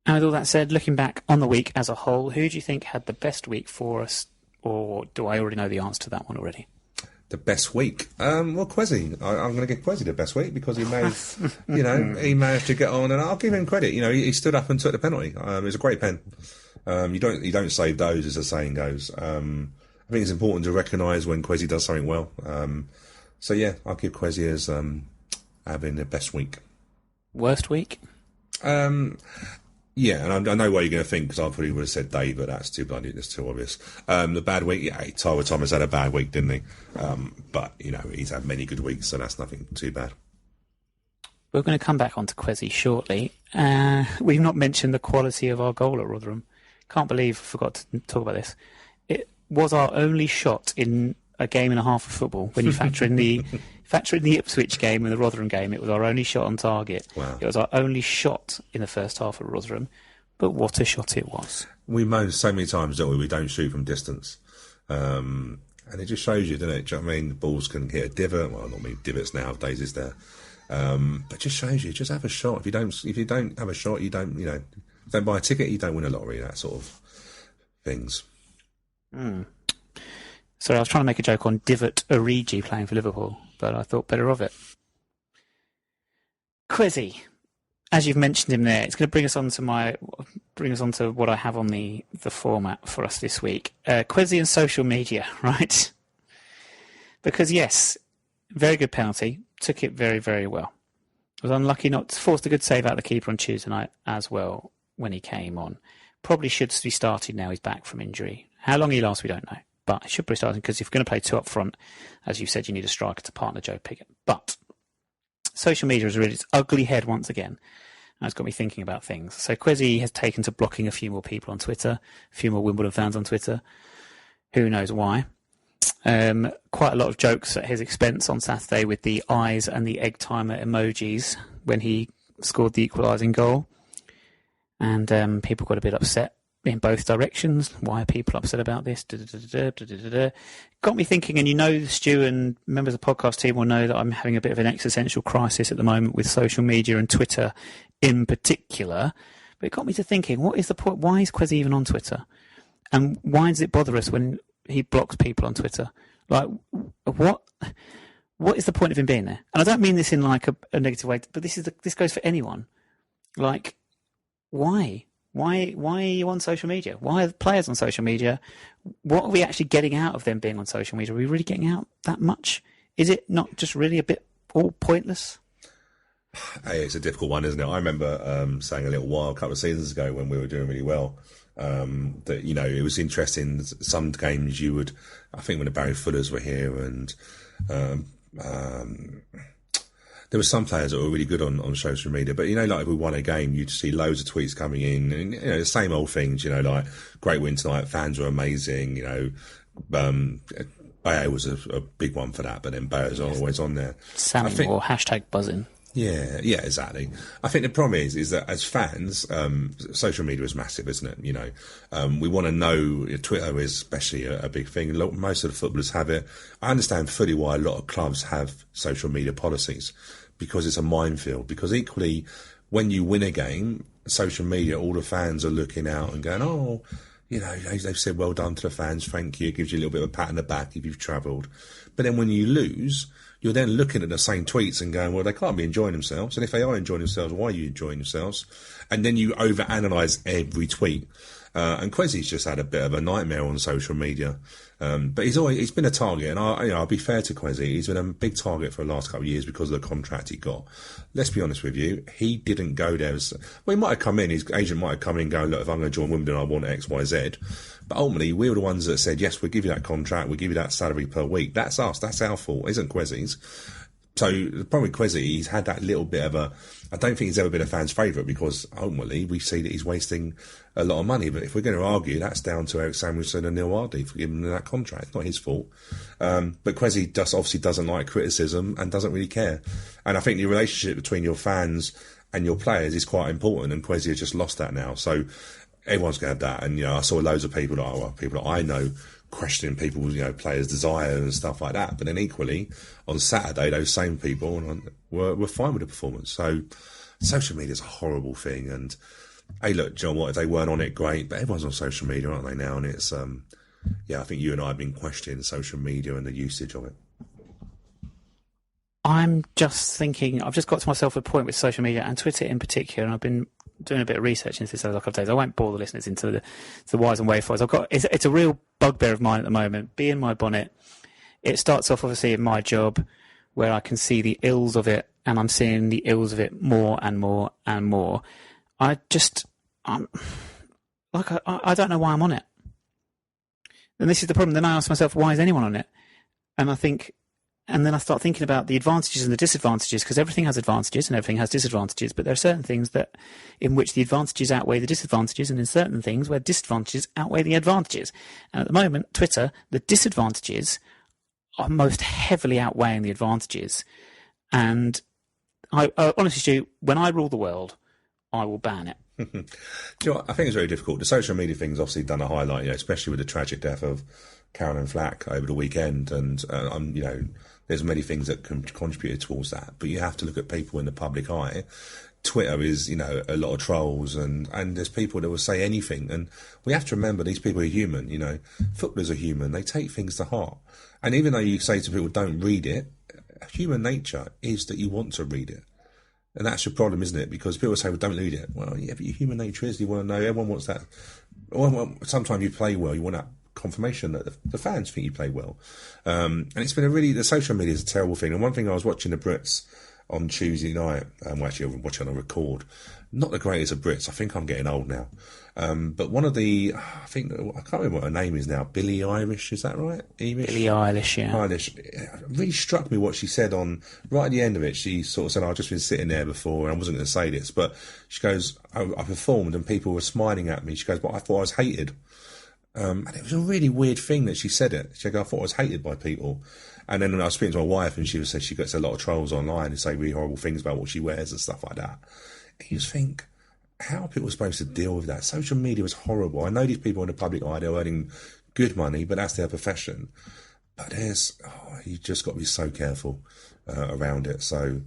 Speaker 2: And with all that said, looking back on the week as a whole, who do you think had the best week for us? Or do I already know the answer to that one already?
Speaker 3: The best week? Well, Kwesi. I'm going to give Kwesi the best week because he made, he managed to get on, and I'll give him credit. He stood up and took the penalty. It was a great pen. You don't save those, as the saying goes. I think it's important to recognise when Kwesi does something well. So yeah, I'll give Kwesi as having the best week.
Speaker 2: Worst week?
Speaker 3: Yeah, and I know what you're going to think, because I probably would have said Dave, but that's too bloody, that's too obvious. The bad week, yeah, Tyler Thomas had a bad week, didn't he? But, he's had many good weeks, so that's nothing too bad.
Speaker 2: We're going to come back onto Kwesi shortly. We've not mentioned the quality of our goal at Rotherham. Can't believe I forgot to talk about this. It was our only shot in a game and a half of football. When you factor in the Ipswich game and the Rotherham game, it was our only shot on target.
Speaker 3: Wow.
Speaker 2: It was our only shot in the first half at Rotherham. But what a shot it was.
Speaker 3: We moan so many times, don't we? We don't shoot from distance. And it just shows you, doesn't it? Do you know what I mean? The balls can hit a divot. Well, not many divots nowadays, is there? But just shows you, just have a shot. If you don't have a shot, you don't, don't buy a ticket, you don't win a lottery, that sort of things.
Speaker 2: So I was trying to make a joke on Divot Origi playing for Liverpool, but I thought better of it. Kwesi, as you've mentioned him there, it's going to bring us on to what I have on the format for us this week. Kwesi and social media, right? Because yes, very good penalty, took it very, very well. Was unlucky not to force a good save out the keeper on Tuesday night as well when he came on. Probably should be started now. He's back from injury. How long he lasts, we don't know. But it should be starting, because if you're going to play 2 up front, as you said, you need a striker to partner Joe Pickett. But social media has reared its ugly head once again. And it's got me thinking about things. So Kwesi has taken to blocking a few more people on Twitter, a few more Wimbledon fans on Twitter. Who knows why? Quite a lot of jokes at his expense on Saturday with the eyes and the egg timer emojis when he scored the equalising goal. And people got a bit upset in both directions. Why are people upset about this? Got me thinking, and Stu and members of the podcast team will know that I'm having a bit of an existential crisis at the moment with social media and Twitter in particular. But it got me to thinking, what is the point? Why is Kwesi even on Twitter? And why does it bother us when he blocks people on Twitter? Like, what is the point of him being there? And I don't mean this in like a negative way, but this goes for anyone. Like, why? Why are you on social media? Why are the players on social media? What are we actually getting out of them being on social media? Are we really getting out that much? Is it not just really a bit all pointless?
Speaker 3: Hey, it's a difficult one, isn't it? I remember saying a couple of seasons ago when we were doing really well, that, it was interesting. Some games I think when the Barry Fullers were here, and there were some players that were really good on social media, but like if we won a game, you'd see loads of tweets coming in, and the same old things. Like great win tonight, fans were amazing. Bayer was a big one for that, but then Bayer's always on there.
Speaker 2: Sammy Moore, hashtag buzzing.
Speaker 3: Yeah, exactly. I think the problem is that as fans, social media is massive, isn't it? You know, we want to know. Twitter is especially a big thing. Most of the footballers have it. I understand fully why a lot of clubs have social media policies, because it's a minefield. Because equally, when you win a game, social media, all the fans are looking out and going, oh, you know, they've said well done to the fans, thank you. It gives you a little bit of a pat on the back if you've travelled. But then when you lose, you're then looking at the same tweets and going, well, they can't be enjoying themselves. And if they are enjoying themselves, why are you enjoying yourselves? And then you overanalyse every tweet. And Quezzy's just had a bit of a nightmare on social media. But he's been a target. And I'll be fair to Quezzy. He's been a big target for the last couple of years because of the contract he got. Let's be honest with you. He didn't go there. Well, he might have come in. His agent might have come in and go, look, if I'm going to join Wimbledon, I want X, Y, Z. But ultimately, we were the ones that said, yes, we'll give you that contract. We'll give you that salary per week. That's us. That's our fault. It isn't Quezzy's. So the problem with Quezzy, he's had that little bit of I don't think he's ever been a fan's favourite, because ultimately we see that he's wasting a lot of money. But if we're going to argue, that's down to Eric Samuelson and Neil Wardy for giving him that contract. It's not his fault. But Quezzy just obviously doesn't like criticism and doesn't really care. And I think the relationship between your fans and your players is quite important, and Quezzy has just lost that now. So everyone's going to have that. And, you know, I saw loads of people that I know questioning people's, you know, players' desire and stuff like that. But then equally, on Saturday, those same people were fine with the performance. So social media is a horrible thing. And hey, look, John, what if they weren't on it? Great, but everyone's on social media, aren't they now? And it's I think you and I have been questioning social media and the usage of it.
Speaker 2: I'm just thinking, I've just got to myself a point with social media and Twitter in particular, and I've been doing a bit of research into this over a couple of days. I won't bore the listeners into the whys and wherefores. It's a real bugbear of mine at the moment. Be in my bonnet. It starts off obviously in my job, where I can see the ills of it, and I'm seeing the ills of it more and more and more. I don't know why I'm on it. And this is the problem. Then I ask myself, why is anyone on it? And then I start thinking about the advantages and the disadvantages, because everything has advantages and everything has disadvantages, but there are certain things in which the advantages outweigh the disadvantages, and in certain things where disadvantages outweigh the advantages. And at the moment, Twitter, the disadvantages are most heavily outweighing the advantages. And I honestly, Stu, when I rule the world, I will ban it.
Speaker 3: Do you know what? I think it's very difficult. The social media thing's obviously done a highlight, especially with the tragic death of Caroline Flack over the weekend, and there's many things that contributed towards that. But you have to look at people in the public eye. Twitter is, a lot of trolls, and there's people that will say anything. And we have to remember these people are human. Footballers are human. They take things to heart. And even though you say to people, don't read it, human nature is that you want to read it. And that's your problem, isn't it? Because people say, well, don't read it. Well, yeah, but your human nature is you want to know. Everyone wants that. Sometimes you play well. You want that confirmation that the fans think you play well. And it's been the social media is a terrible thing. And one thing, I was watching the Brits on Tuesday night. Actually, I'm watching on a record. Not the greatest of Brits. I think I'm getting old now. But one of I can't remember what her name is now. Billie Eilish, is that right?
Speaker 2: Billie Eilish, yeah.
Speaker 3: Eilish. It really struck me what she said right at the end of it. She sort of said, I've just been sitting there before, and I wasn't going to say this, but she goes, I performed and people were smiling at me. She goes, but I thought I was hated. And it was a really weird thing that she said it. She goes, I thought I was hated by people. And then when I was speaking to my wife, and she said she gets a lot of trolls online who say really horrible things about what she wears and stuff like that. And you just think, how are people supposed to deal with that? Social media is horrible. I know these people in the public eye, they're earning good money, but that's their profession. But you just got to be so careful around it. So,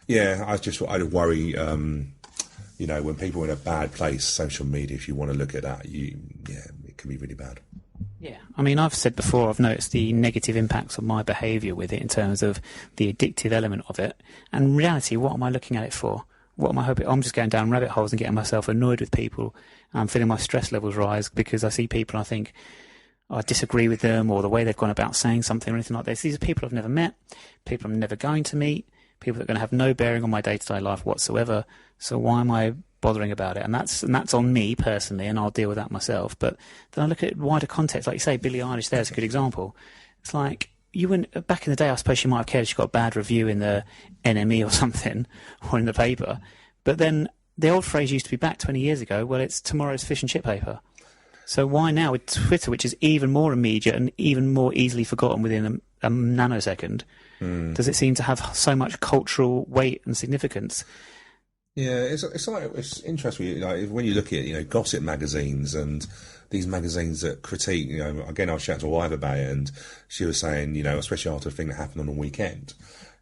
Speaker 3: yeah, I worry, when people are in a bad place, social media, if you want to look at that, it can be really bad.
Speaker 2: Yeah, I mean, I've said before, I've noticed the negative impacts of my behaviour with it in terms of the addictive element of it. And in reality, what am I looking at it for? What am I hoping? I'm just going down rabbit holes and getting myself annoyed with people. I'm feeling my stress levels rise because I see people and I think I disagree with them, or the way they've gone about saying something or anything like this. These are people I've never met, people I'm never going to meet, people that are going to have no bearing on my day-to-day life whatsoever. So why am I bothering about it? And that's on me personally, and I'll deal with that myself. But then I look at wider context, like you say, Billie Eilish there's a good example. It's like, back in the day, I suppose she might have cared if she got a bad review in the NME or something, or in the paper. But then the old phrase used to be back 20 years ago, well, it's tomorrow's fish and chip paper. So why now with Twitter, which is even more immediate and even more easily forgotten within a nanosecond, does it seem to have so much cultural weight and significance?
Speaker 3: Yeah, it's interesting. Like, when you look at gossip magazines and these magazines that critique. Again, I was chatting to my wife about it, and she was saying, especially after the thing that happened on the weekend,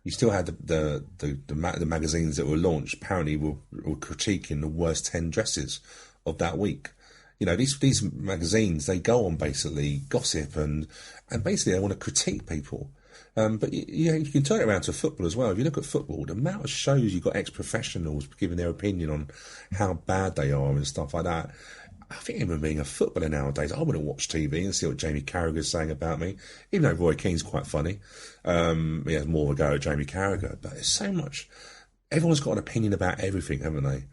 Speaker 3: you still had the magazines that were launched. Apparently, were critiquing the worst 10 dresses of that week. These magazines, they go on basically gossip and basically they want to critique people. But you can turn it around to football as well. If you look at football, the amount of shows you've got ex-professionals giving their opinion on how bad they are and stuff like that. I think even being a footballer nowadays, I wouldn't watch TV and see what Jamie Carragher's saying about me, even though Roy Keane's quite funny. He has more of a go at Jamie Carragher, but there's so much. Everyone's got an opinion about everything, haven't they?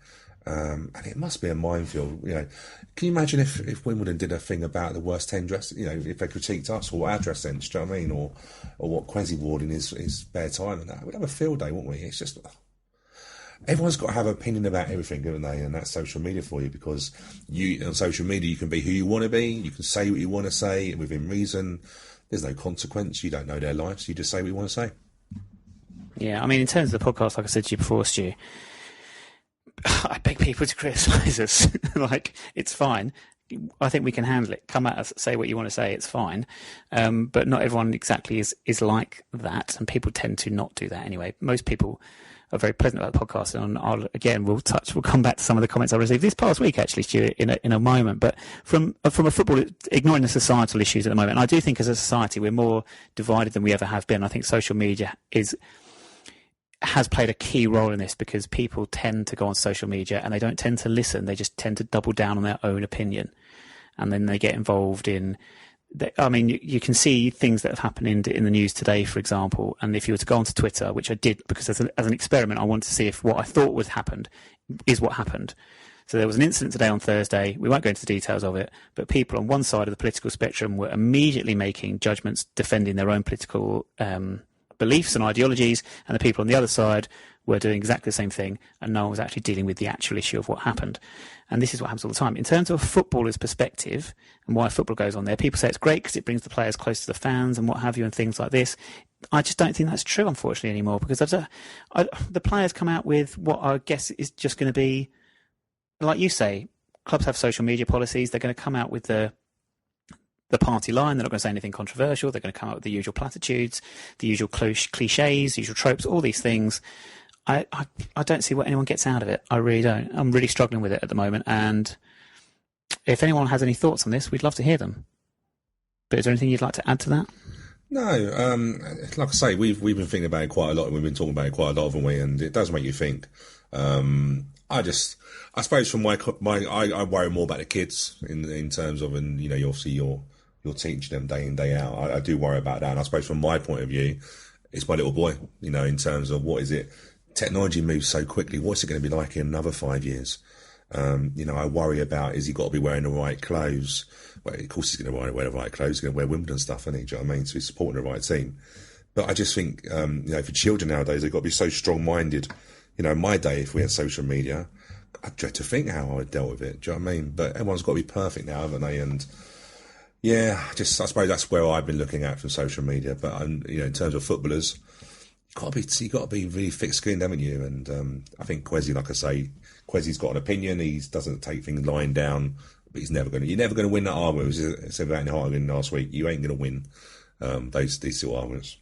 Speaker 3: And it must be a minefield. Can you imagine if Wimbledon did a thing about the worst 10 dresses? If they critiqued us or our dress sense, do you know what I mean? Or what Kwesi wore in his spare time and that. We'd have a field day, wouldn't we? It's just everyone's got to have an opinion about everything, haven't they? And that's social media for you, because on social media you can be who you want to be. You can say what you want to say within reason. There's no consequence. You don't know their lives. You just say what you want to say.
Speaker 2: Yeah, I mean, in terms of the podcast, like I said to you before, Stu, I beg people to criticise us. It's fine. I think we can handle it. Come at us, say what you want to say. It's fine. But not everyone exactly is like that, and people tend to not do that anyway. Most people are very pleasant about the podcast, and we'll come back to some of the comments I received this past week, actually, Stuart, in a moment. But from a football, ignoring the societal issues at the moment, and I do think as a society we're more divided than we ever have been. I think social media has played a key role in this, because people tend to go on social media and they don't tend to listen. They just tend to double down on their own opinion, and then they get involved in. You can see things that have happened in the news today, for example. And if you were to go onto Twitter, which I did because as an experiment, I wanted to see if what I thought was happened is what happened. So there was an incident today on Thursday. We won't go into the details of it, but people on one side of the political spectrum were immediately making judgments defending their own political beliefs and ideologies, and the people on the other side were doing exactly the same thing, and no one was actually dealing with the actual issue of what happened. And this is what happens all the time. In terms of a footballer's perspective and why football goes on there, people say it's great because it brings the players close to the fans and what have you and things like this. I just don't think that's true, unfortunately, anymore, because the players come out with what I guess is just going to be, like you say, clubs have social media policies. They're going to come out with the party line. They're not going to say anything controversial. They're going to come out with the usual platitudes, the usual cliches, the usual tropes, all these things. I don't see what anyone gets out of it. I really don't. I'm really struggling with it at the moment. And if anyone has any thoughts on this, we'd love to hear them. But is there anything you'd like to add to that?
Speaker 3: No. Like I say, we've been thinking about it quite a lot. We've been talking about it quite a lot, haven't we? And it does make you think. I suppose from I worry more about the kids in terms of, and obviously you're teaching them day in, day out. I do worry about that. And I suppose from my point of view, it's my little boy, in terms of what is it? Technology moves so quickly. What's it going to be like in another 5 years? I worry about, is he got to be wearing the right clothes? Well, of course he's going to wear the right clothes. He's going to wear Wimbledon stuff, isn't he? Do you know what I mean? So he's supporting the right team. But I just think, for children nowadays, they've got to be so strong-minded. In my day, if we had social media, I dread to think how I would dealt with it. Do you know what I mean? But everyone's got to be perfect now, haven't they? And yeah, I suppose that's where I've been looking at from social media. But in terms of footballers, you got to be really thick-skinned, haven't you? And I think Kwesi, like I say, Kwesi's got an opinion. He doesn't take things lying down, but you're never going to win that argument. I said that in the argument last week. You ain't going to win these two arguments.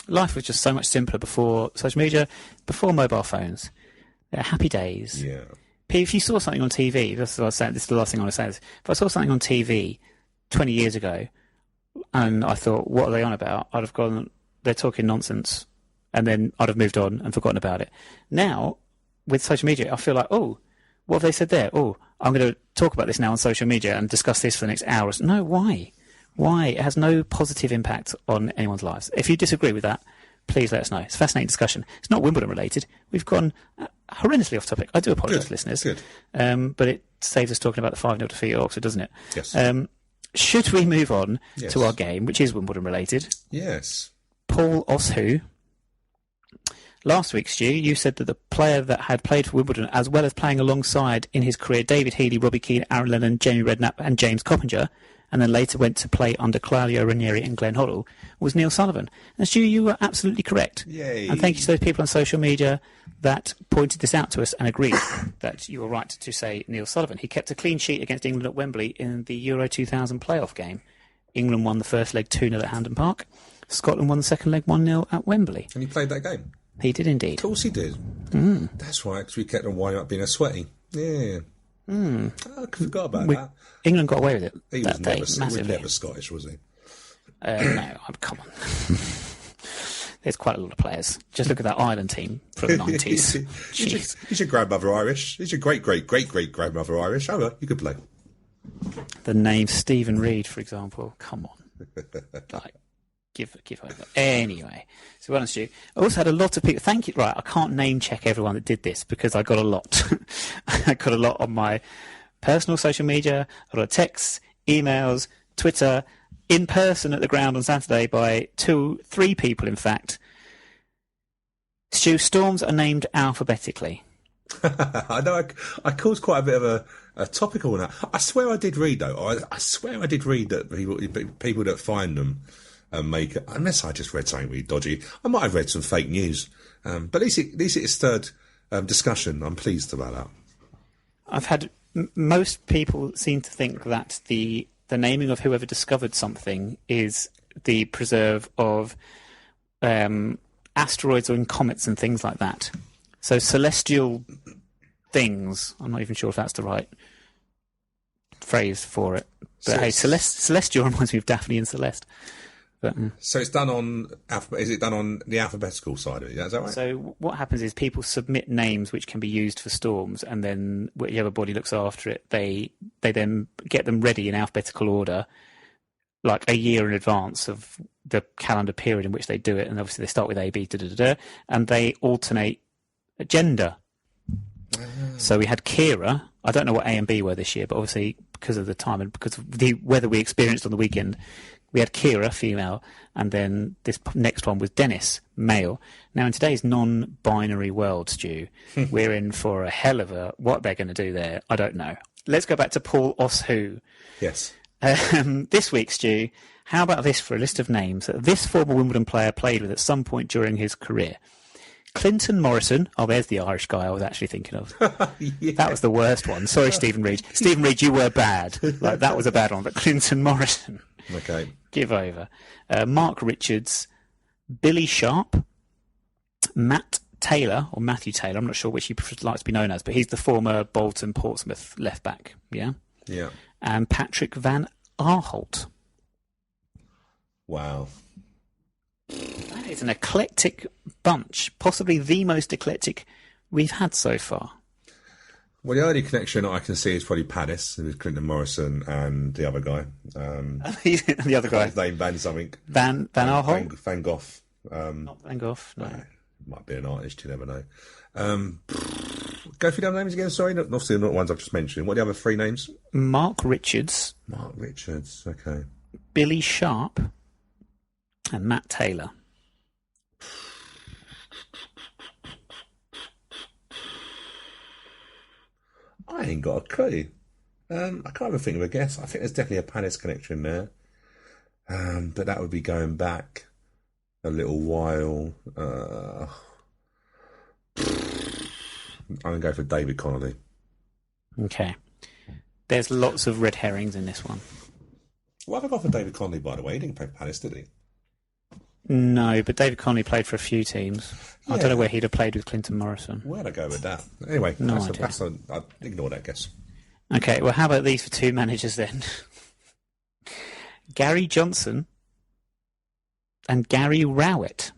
Speaker 2: Life was just so much simpler before social media, before mobile phones. They're happy days. Yeah. If you saw something on TV, this is the last thing I want to say. If I saw something on TV 20 years ago, and I thought, what are they on about? I'd have gone, they're talking nonsense, and then I'd have moved on and forgotten about it. Now, with social media, I feel like, oh, what have they said there? Oh, I'm going to talk about this now on social media and discuss this for the next hour. No, why? Why? It has no positive impact on anyone's lives. If you disagree with that, please let us know. It's a fascinating discussion. It's not Wimbledon related. We've gone horrendously off topic. I do apologise, listeners.
Speaker 3: Good.
Speaker 2: But it saves us talking about the 5-0 defeat at Oxford, doesn't it?
Speaker 3: Yes.
Speaker 2: Should we move on to our game, which is Wimbledon related?
Speaker 3: Yes.
Speaker 2: Paul Oshu Last week, Stu, you said that the player that had played for Wimbledon, as well as playing alongside in his career David Healy, Robbie Keane, Aaron Lennon, Jamie Redknapp and James Coppinger, and then later went to play under Claudio Ranieri and Glenn Hoddle, was Neil Sullivan. And Stu, you were absolutely correct.
Speaker 3: Yay.
Speaker 2: And thank you to those people on social media that pointed this out to us and agreed that you were right to say Neil Sullivan. He kept a clean sheet against England at Wembley in the Euro 2000 playoff game. England won the first leg 2-0 at Hampden Park. Scotland won the second leg 1-0 at Wembley.
Speaker 3: And he played that game?
Speaker 2: He did indeed.
Speaker 3: Of course he did. That's right, because we kept on winding up being a sweaty. Yeah. I forgot about that.
Speaker 2: England got away with it.
Speaker 3: He
Speaker 2: that day,
Speaker 3: was never Scottish, was he?
Speaker 2: No, come on. There's quite a lot of players. Just look at that Ireland team from the 90s.
Speaker 3: Is your grandmother Irish? Is your great-great-great-great-grandmother Irish? Oh, well, you could play.
Speaker 2: The name Stephen Reed, for example. Come on. Like, give over. Anyway, so well done, Stu. I also had a lot of people. Thank you. Right, I can't name check everyone that did this because I got a lot. I got a lot on my personal social media, a lot of texts, emails, Twitter, in person at the ground on Saturday by 3 people, in fact. Stu, storms are named alphabetically.
Speaker 3: I know I caused quite a bit of a topical on that. I swear I did read, though. I swear I did read that people that find them make it, unless I just read something really dodgy. I might have read some fake news. But at least it stirred discussion. I'm pleased about that. I've had...
Speaker 2: Most people seem to think that the naming of whoever discovered something is the preserve of asteroids and comets and things like that. So celestial things, I'm not even sure if that's the right phrase for it. But hey, celestial reminds me of Daphne and Celeste. But,
Speaker 3: so it's done on... Is it done on the alphabetical side of it? Is that right?
Speaker 2: So what happens is people submit names which can be used for storms, and then whichever body looks after it, they then get them ready in alphabetical order, like a year in advance of the calendar period in which they do it. And obviously they start with A, B, and they alternate gender. So we had Kira. I don't know what A and B were this year, but obviously because of the time and because of the weather we experienced on the weekend, we had Kira, female, and then this next one was Dennis, male. Now, in today's non-binary world, Stu, we're in for a hell of a... What they're going to do there, I don't know. Let's go back to Paul Oshu.
Speaker 3: Yes.
Speaker 2: This week, Stu, how about this for a list of names that this former Wimbledon player played with at some point during his career? Clinton Morrison. Oh, there's the Irish guy I was actually thinking of. Yeah. That was the worst one. Sorry, Stephen Reed. Stephen Reed, you were bad. Like, that was a bad one, but Clinton Morrison.
Speaker 3: Okay.
Speaker 2: Give over. Mark Richards, Billy Sharp, Matt Taylor, or Matthew Taylor, I'm not sure which he likes to be known as, but he's the former Bolton Portsmouth left back, yeah?
Speaker 3: Yeah.
Speaker 2: And Patrick Van Aanholt.
Speaker 3: Wow.
Speaker 2: That is an eclectic bunch, possibly the most eclectic we've had so far.
Speaker 3: Well, the only connection I can see is probably Paddis, with Clinton Morrison and the other guy.
Speaker 2: The other guy.
Speaker 3: His name Van something.
Speaker 2: Van Aanholt?
Speaker 3: Van Gogh.
Speaker 2: Not Van Gogh, no.
Speaker 3: Might be an artist, you never know. Go through the other names again, sorry. Obviously not the ones I've just mentioned. What are the other 3 names?
Speaker 2: Mark Richards.
Speaker 3: Mark Richards, okay.
Speaker 2: Billy Sharp. And Matt Taylor.
Speaker 3: I ain't got a clue. I can't even think of a guess. I think there's definitely a Panis connection there. But that would be going back a little while. I'm going to go for David Connolly.
Speaker 2: Okay. There's lots of red herrings in this one.
Speaker 3: Why have I gone for David Connolly, by the way? He didn't play for Panis, did he?
Speaker 2: No, but David Connolly played for a few teams. Yeah. I don't know where he'd have played with Clinton Morrison.
Speaker 3: Where'd I go with that? Anyway, I'll ignore that guess.
Speaker 2: Okay, well, how about these for 2 managers then? Gary Johnson and Gary Rowett.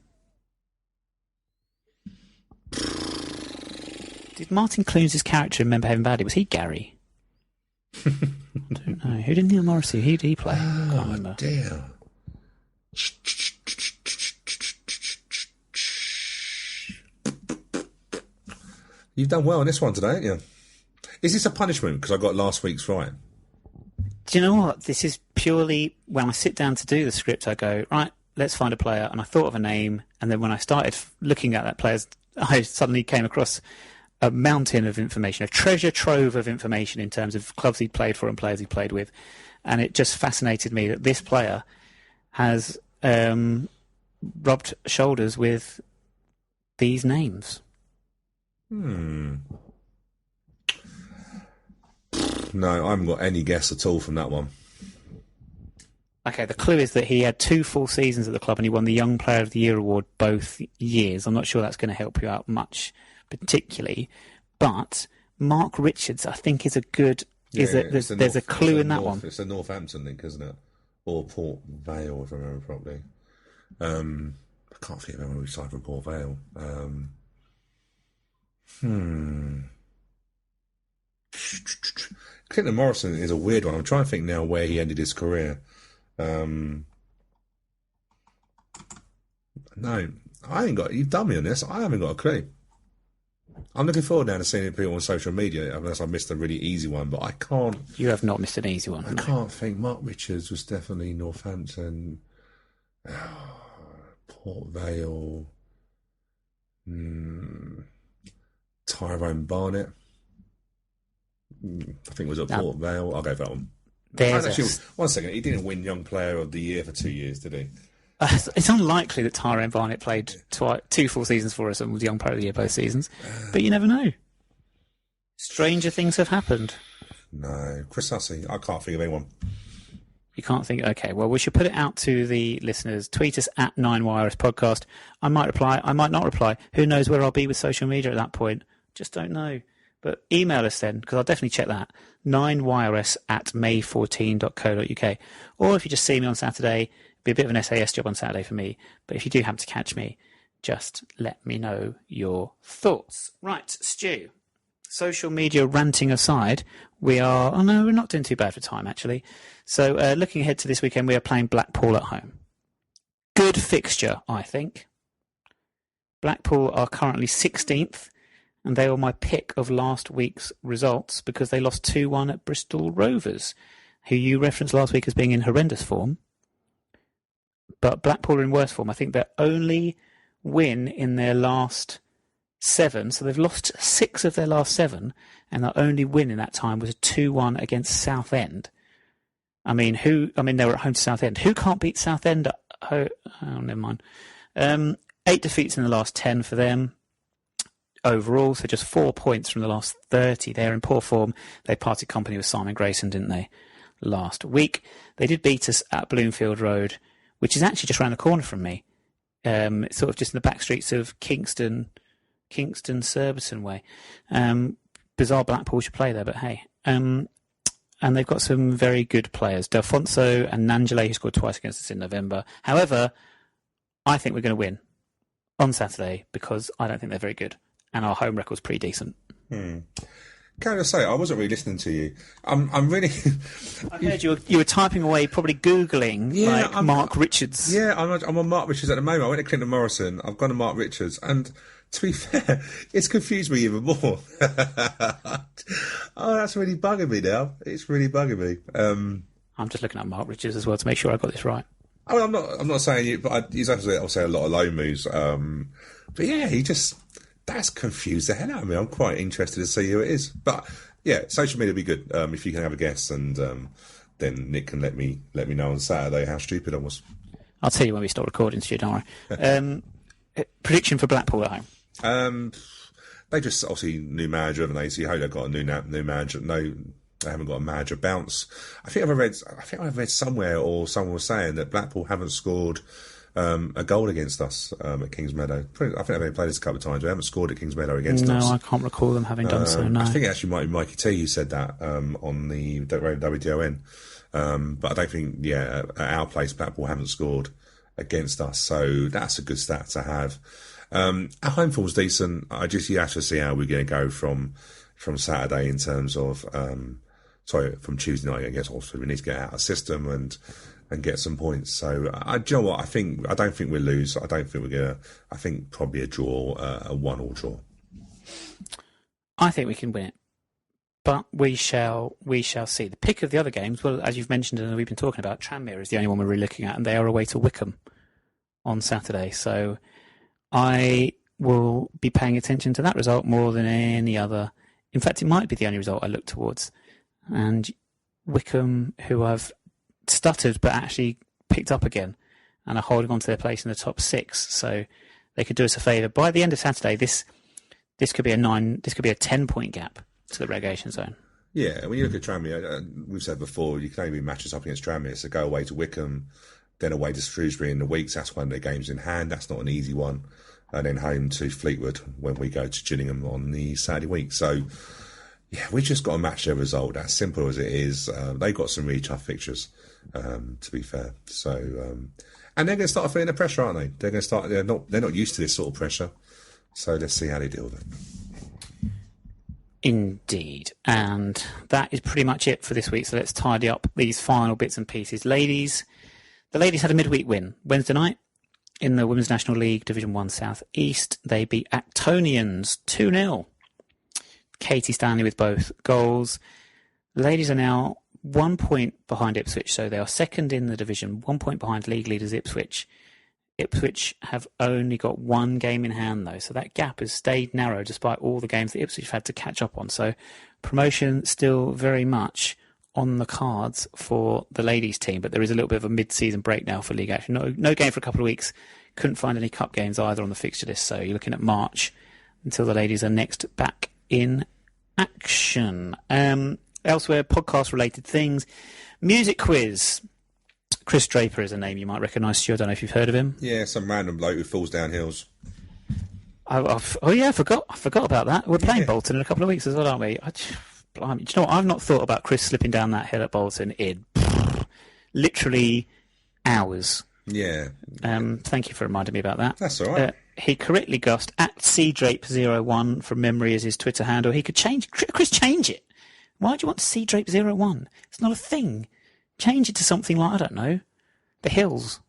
Speaker 2: Did Martin Clunes' character in Remember Heaven Badly, was he Gary? I don't know. Who did Neil Morrissey? Who did he play? I can't remember.
Speaker 3: Dear. You've done well on this one today, haven't you? Is this a punishment because I got last week's right?
Speaker 2: Do you know what? This is purely when I sit down to do the script, I go, right, let's find a player, and I thought of a name, and then when I started looking at that player, I suddenly came across a mountain of information, a treasure trove of information in terms of clubs he'd played for and players he played with, and it just fascinated me that this player has rubbed shoulders with these names.
Speaker 3: No, I haven't got any guess at all from that one.
Speaker 2: Okay, the clue is that he had 2 full seasons at the club and he won the Young Player of the Year award both years. I'm not sure that's going to help you out much, particularly, but Mark Richards, I think, is a good. There's a clue in that one.
Speaker 3: It's a Northampton link, isn't it? Or Port Vale, if I remember properly. I can't think of anyone who signed from Port Vale. Clinton Morrison is a weird one. I'm trying to think now where he ended his career. No, I ain't got. You've done me on this. I haven't got a clue. I'm looking forward now to seeing people on social media, unless I missed a really easy one, but I can't.
Speaker 2: You have not missed an easy one.
Speaker 3: I can't think. Mark Richards was definitely Northampton. Port Vale. Tyrone Barnett. I think it was at Port Vale. I'll go for that one. Actually, 1 second. He didn't win Young Player of the Year for 2 years, did he?
Speaker 2: It's unlikely that Tyrone Barnett played 2 full seasons for us and was Young Player of the Year both seasons, but you never know. Stranger things have happened.
Speaker 3: No. Chris Hussey. I can't think of anyone.
Speaker 2: You can't think? Okay, well, we should put it out to the listeners. Tweet us at 9YRS Podcast. I might reply. I might not reply. Who knows where I'll be with social media at that point? Just don't know. But email us then, because I'll definitely check that. 9YRS@may14.co.uk. Or if you just see me on Saturday, it'll be a bit of an SAS job on Saturday for me. But if you do happen to catch me, just let me know your thoughts. Right, Stu. Social media ranting aside, we're not doing too bad for time, actually. So looking ahead to this weekend, we are playing Blackpool at home. Good fixture, I think. Blackpool are currently 16th, and they were my pick of last week's results because they lost 2-1 at Bristol Rovers, who you referenced last week as being in horrendous form. But Blackpool are in worse form. I think their only win in their last 7, so they've lost 6 of their last 7, and their only win in that time was a 2-1 against Southend. I mean, they were at home to Southend. Who can't beat Southend at home? Oh, never mind. 8 defeats in the last 10 for them overall, so just 4 points from the last 30. They're in poor form. They parted company with Simon Grayson, didn't they, last week? They did beat us at Bloomfield Road, which is actually just around the corner from me. It's sort of just in the back streets of Kingston, Surbiton way. Bizarre Blackpool should play there, but hey. And they've got some very good players. Delfonso and Nangele, who scored twice against us in November. However, I think we're going to win on Saturday because I don't think they're very good. And our home record's pretty decent.
Speaker 3: Can I say, I wasn't really listening to you. I'm really...
Speaker 2: I heard you were typing away, probably Googling, Mark Richards.
Speaker 3: Yeah, I'm on Mark Richards at the moment. I went to Clinton Morrison. I've gone to Mark Richards. And to be fair, it's confused me even more. Oh, that's really bugging me now. It's really bugging me.
Speaker 2: I'm just looking at Mark Richards as well to make sure I got this right.
Speaker 3: I mean, I'm not saying you, but he's actually also a lot of low moves. But yeah, that's confused the hell out of me. I'm quite interested to see who it is. But yeah, social media would be good if you can have a guess, and then Nick can let me know on Saturday how stupid I was.
Speaker 2: I'll tell you when we start recording, Stu, don't worry. Prediction for Blackpool at
Speaker 3: home? They just obviously new manager, haven't they? So you hope they've got a new manager. No, they haven't got a manager bounce. I think I've read somewhere, or someone was saying that Blackpool haven't scored a goal against us at Kings Meadow. I think they've only played this a couple of times. We haven't scored at Kings Meadow against us.
Speaker 2: No, I can't recall them having done so, no.
Speaker 3: I think it actually might be Mikey T who said that on the WDON. But I don't think, at our place, Blackpool haven't scored against us. So that's a good stat to have. Our home form's decent. You have to see how we're going to go from Saturday in terms of... from Tuesday night, I guess. Also, we need to get out of the system and get some points. So, do you know what? I don't think we'll lose. I don't think we're gonna. I think probably a draw, a 1-1 draw.
Speaker 2: I think we can win it, but we shall see. The pick of the other games, well, as you've mentioned and we've been talking about, Tranmere is the only one we're really looking at, and they are away to Wickham. on Saturday. So I will be paying attention to that result more than any other. In fact, it might be the only result I look towards. And Wycombe, who I've stuttered but actually picked up again and are holding on to their place in the top 6. So they could do us a favour. By the end of Saturday, this could be a 10-point gap to the relegation zone.
Speaker 3: Yeah, when you look at Tranmere, we've said before, you can only match us up against Tranmere. So go away to Wycombe, then away to Shrewsbury in the weeks. That's one of their games in hand. That's not an easy one. And then home to Fleetwood when we go to Gillingham on the Saturday week. So, yeah, we've just got to match their result. As simple as it is. They've got some really tough fixtures, to be fair. So, and they're going to start feeling the pressure, aren't they? They're going to start. They're not used to this sort of pressure. So let's see how they deal with it.
Speaker 2: Indeed. And that is pretty much it for this week. So let's tidy up these final bits and pieces. The ladies had a midweek win Wednesday night in the Women's National League Division 1 South East. They beat Actonians 2-0. Katie Stanley with both goals. The ladies are now 1 point behind Ipswich, so they are second in the division, 1 point behind league leaders Ipswich. Ipswich have only got one game in hand, though, so that gap has stayed narrow despite all the games that Ipswich have had to catch up on. So promotion still very much on the cards for the ladies' team, but there is a little bit of a mid-season break now for league action. No game for a couple of weeks. Couldn't find any cup games either on the fixture list, so you're looking at March until the ladies are next back in action. Elsewhere, podcast-related things. Music quiz. Chris Draper is a name you might recognise, Stu. I don't know if you've heard of him.
Speaker 3: Yeah, some random bloke who falls down hills.
Speaker 2: I forgot about that. We're playing Bolton in a couple of weeks as well, aren't we? Blimey. Do you know what? I've not thought about Chris slipping down that hill at Bolton in literally hours.
Speaker 3: Yeah.
Speaker 2: Thank you for reminding me about that.
Speaker 3: That's all right.
Speaker 2: He correctly guessed at cdrape01 from memory as his Twitter handle. He could change it. Why do you want cdrape01? It's not a thing. Change it to something like, I don't know, The Hills.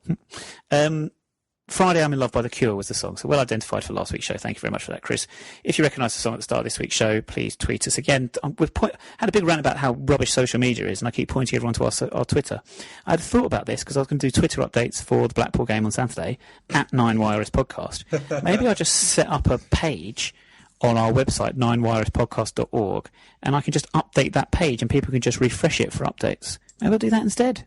Speaker 2: Friday I'm in Love by The Cure was the song, so well identified for last week's show. Thank you very much for that, Chris. If you recognise the song at the start of this week's show, please tweet us again. We've had a big rant about how rubbish social media is, and I keep pointing everyone to our Twitter. I had thought about this because I was going to do Twitter updates for the Blackpool game on Saturday at 9YRS Podcast. Maybe I'll just set up a page on our website, 9yrspodcast.org, and I can just update that page and people can just refresh it for updates. Maybe I'll do that instead.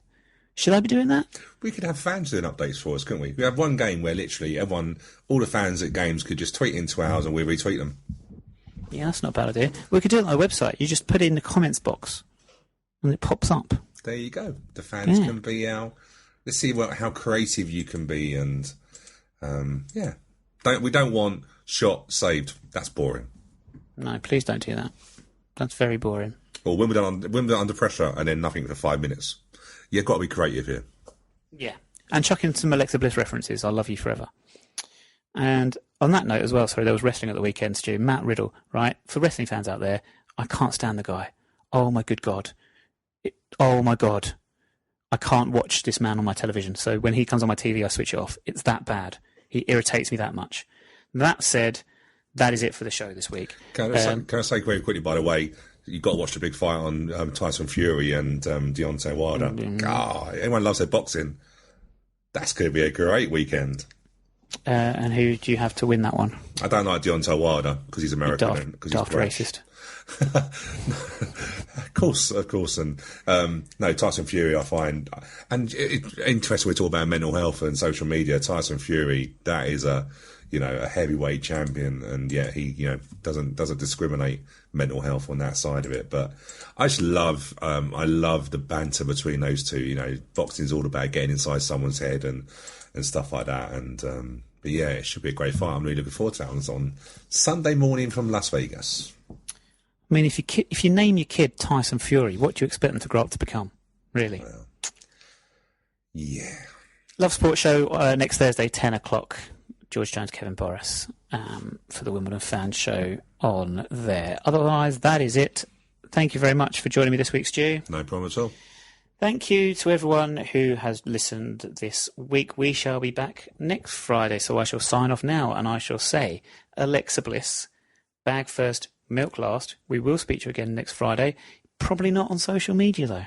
Speaker 2: Should I be doing that?
Speaker 3: We could have fans doing updates for us, couldn't we? We have one game where literally all the fans at games could just tweet into ours and we retweet them.
Speaker 2: Yeah, that's not a bad idea. We could do it on our website. You just put it in the comments box and it pops up.
Speaker 3: There you go. The fans can be let's see how creative you can be, and we don't want shot saved. That's boring.
Speaker 2: No, please don't do that. That's very boring.
Speaker 3: Or Wimbledon under pressure and then nothing for 5 minutes. You've got to be creative here.
Speaker 2: Yeah. And chuck in some Alexa Bliss references. I'll love you forever. And on that note as well, there was wrestling at the weekend, Stu. Matt Riddle, right? For wrestling fans out there, I can't stand the guy. Oh, my good God. Oh, my God. I can't watch this man on my television. So when he comes on my TV, I switch it off. It's that bad. He irritates me that much. That said, that is it for the show this week.
Speaker 3: Can I say very quickly, by the way, you've got to watch the big fight on Tyson Fury and Deontay Wilder. God, everyone loves their boxing. That's going to be a great weekend.
Speaker 2: And who do you have to win that one?
Speaker 3: I don't like Deontay Wilder because he's American.
Speaker 2: Daft racist.
Speaker 3: Of course. And no, Tyson Fury, I find, and interesting. We talk about mental health and social media. Tyson Fury, that is a heavyweight champion, and yet he doesn't discriminate mental health on that side of it. But I just love the banter between those two. Boxing's all about getting inside someone's head and stuff like that. And but yeah, it should be a great fight. I'm really looking forward to that. It's on Sunday morning from Las Vegas.
Speaker 2: I mean, if you name your kid Tyson Fury, what do you expect them to grow up to become? Really?
Speaker 3: Well, yeah.
Speaker 2: Love Sports Show next Thursday, 10 o'clock. George Jones, Kevin Boris for the Wimbledon Fan Show on there. Otherwise, that is it. Thank you very much for joining me this week, Stu.
Speaker 3: No problem at all.
Speaker 2: Thank you to everyone who has listened this week. We shall be back next Friday, so I shall sign off now and I shall say, Alexa Bliss, bag first, milk last. We will speak to you again next Friday. Probably not on social media, though.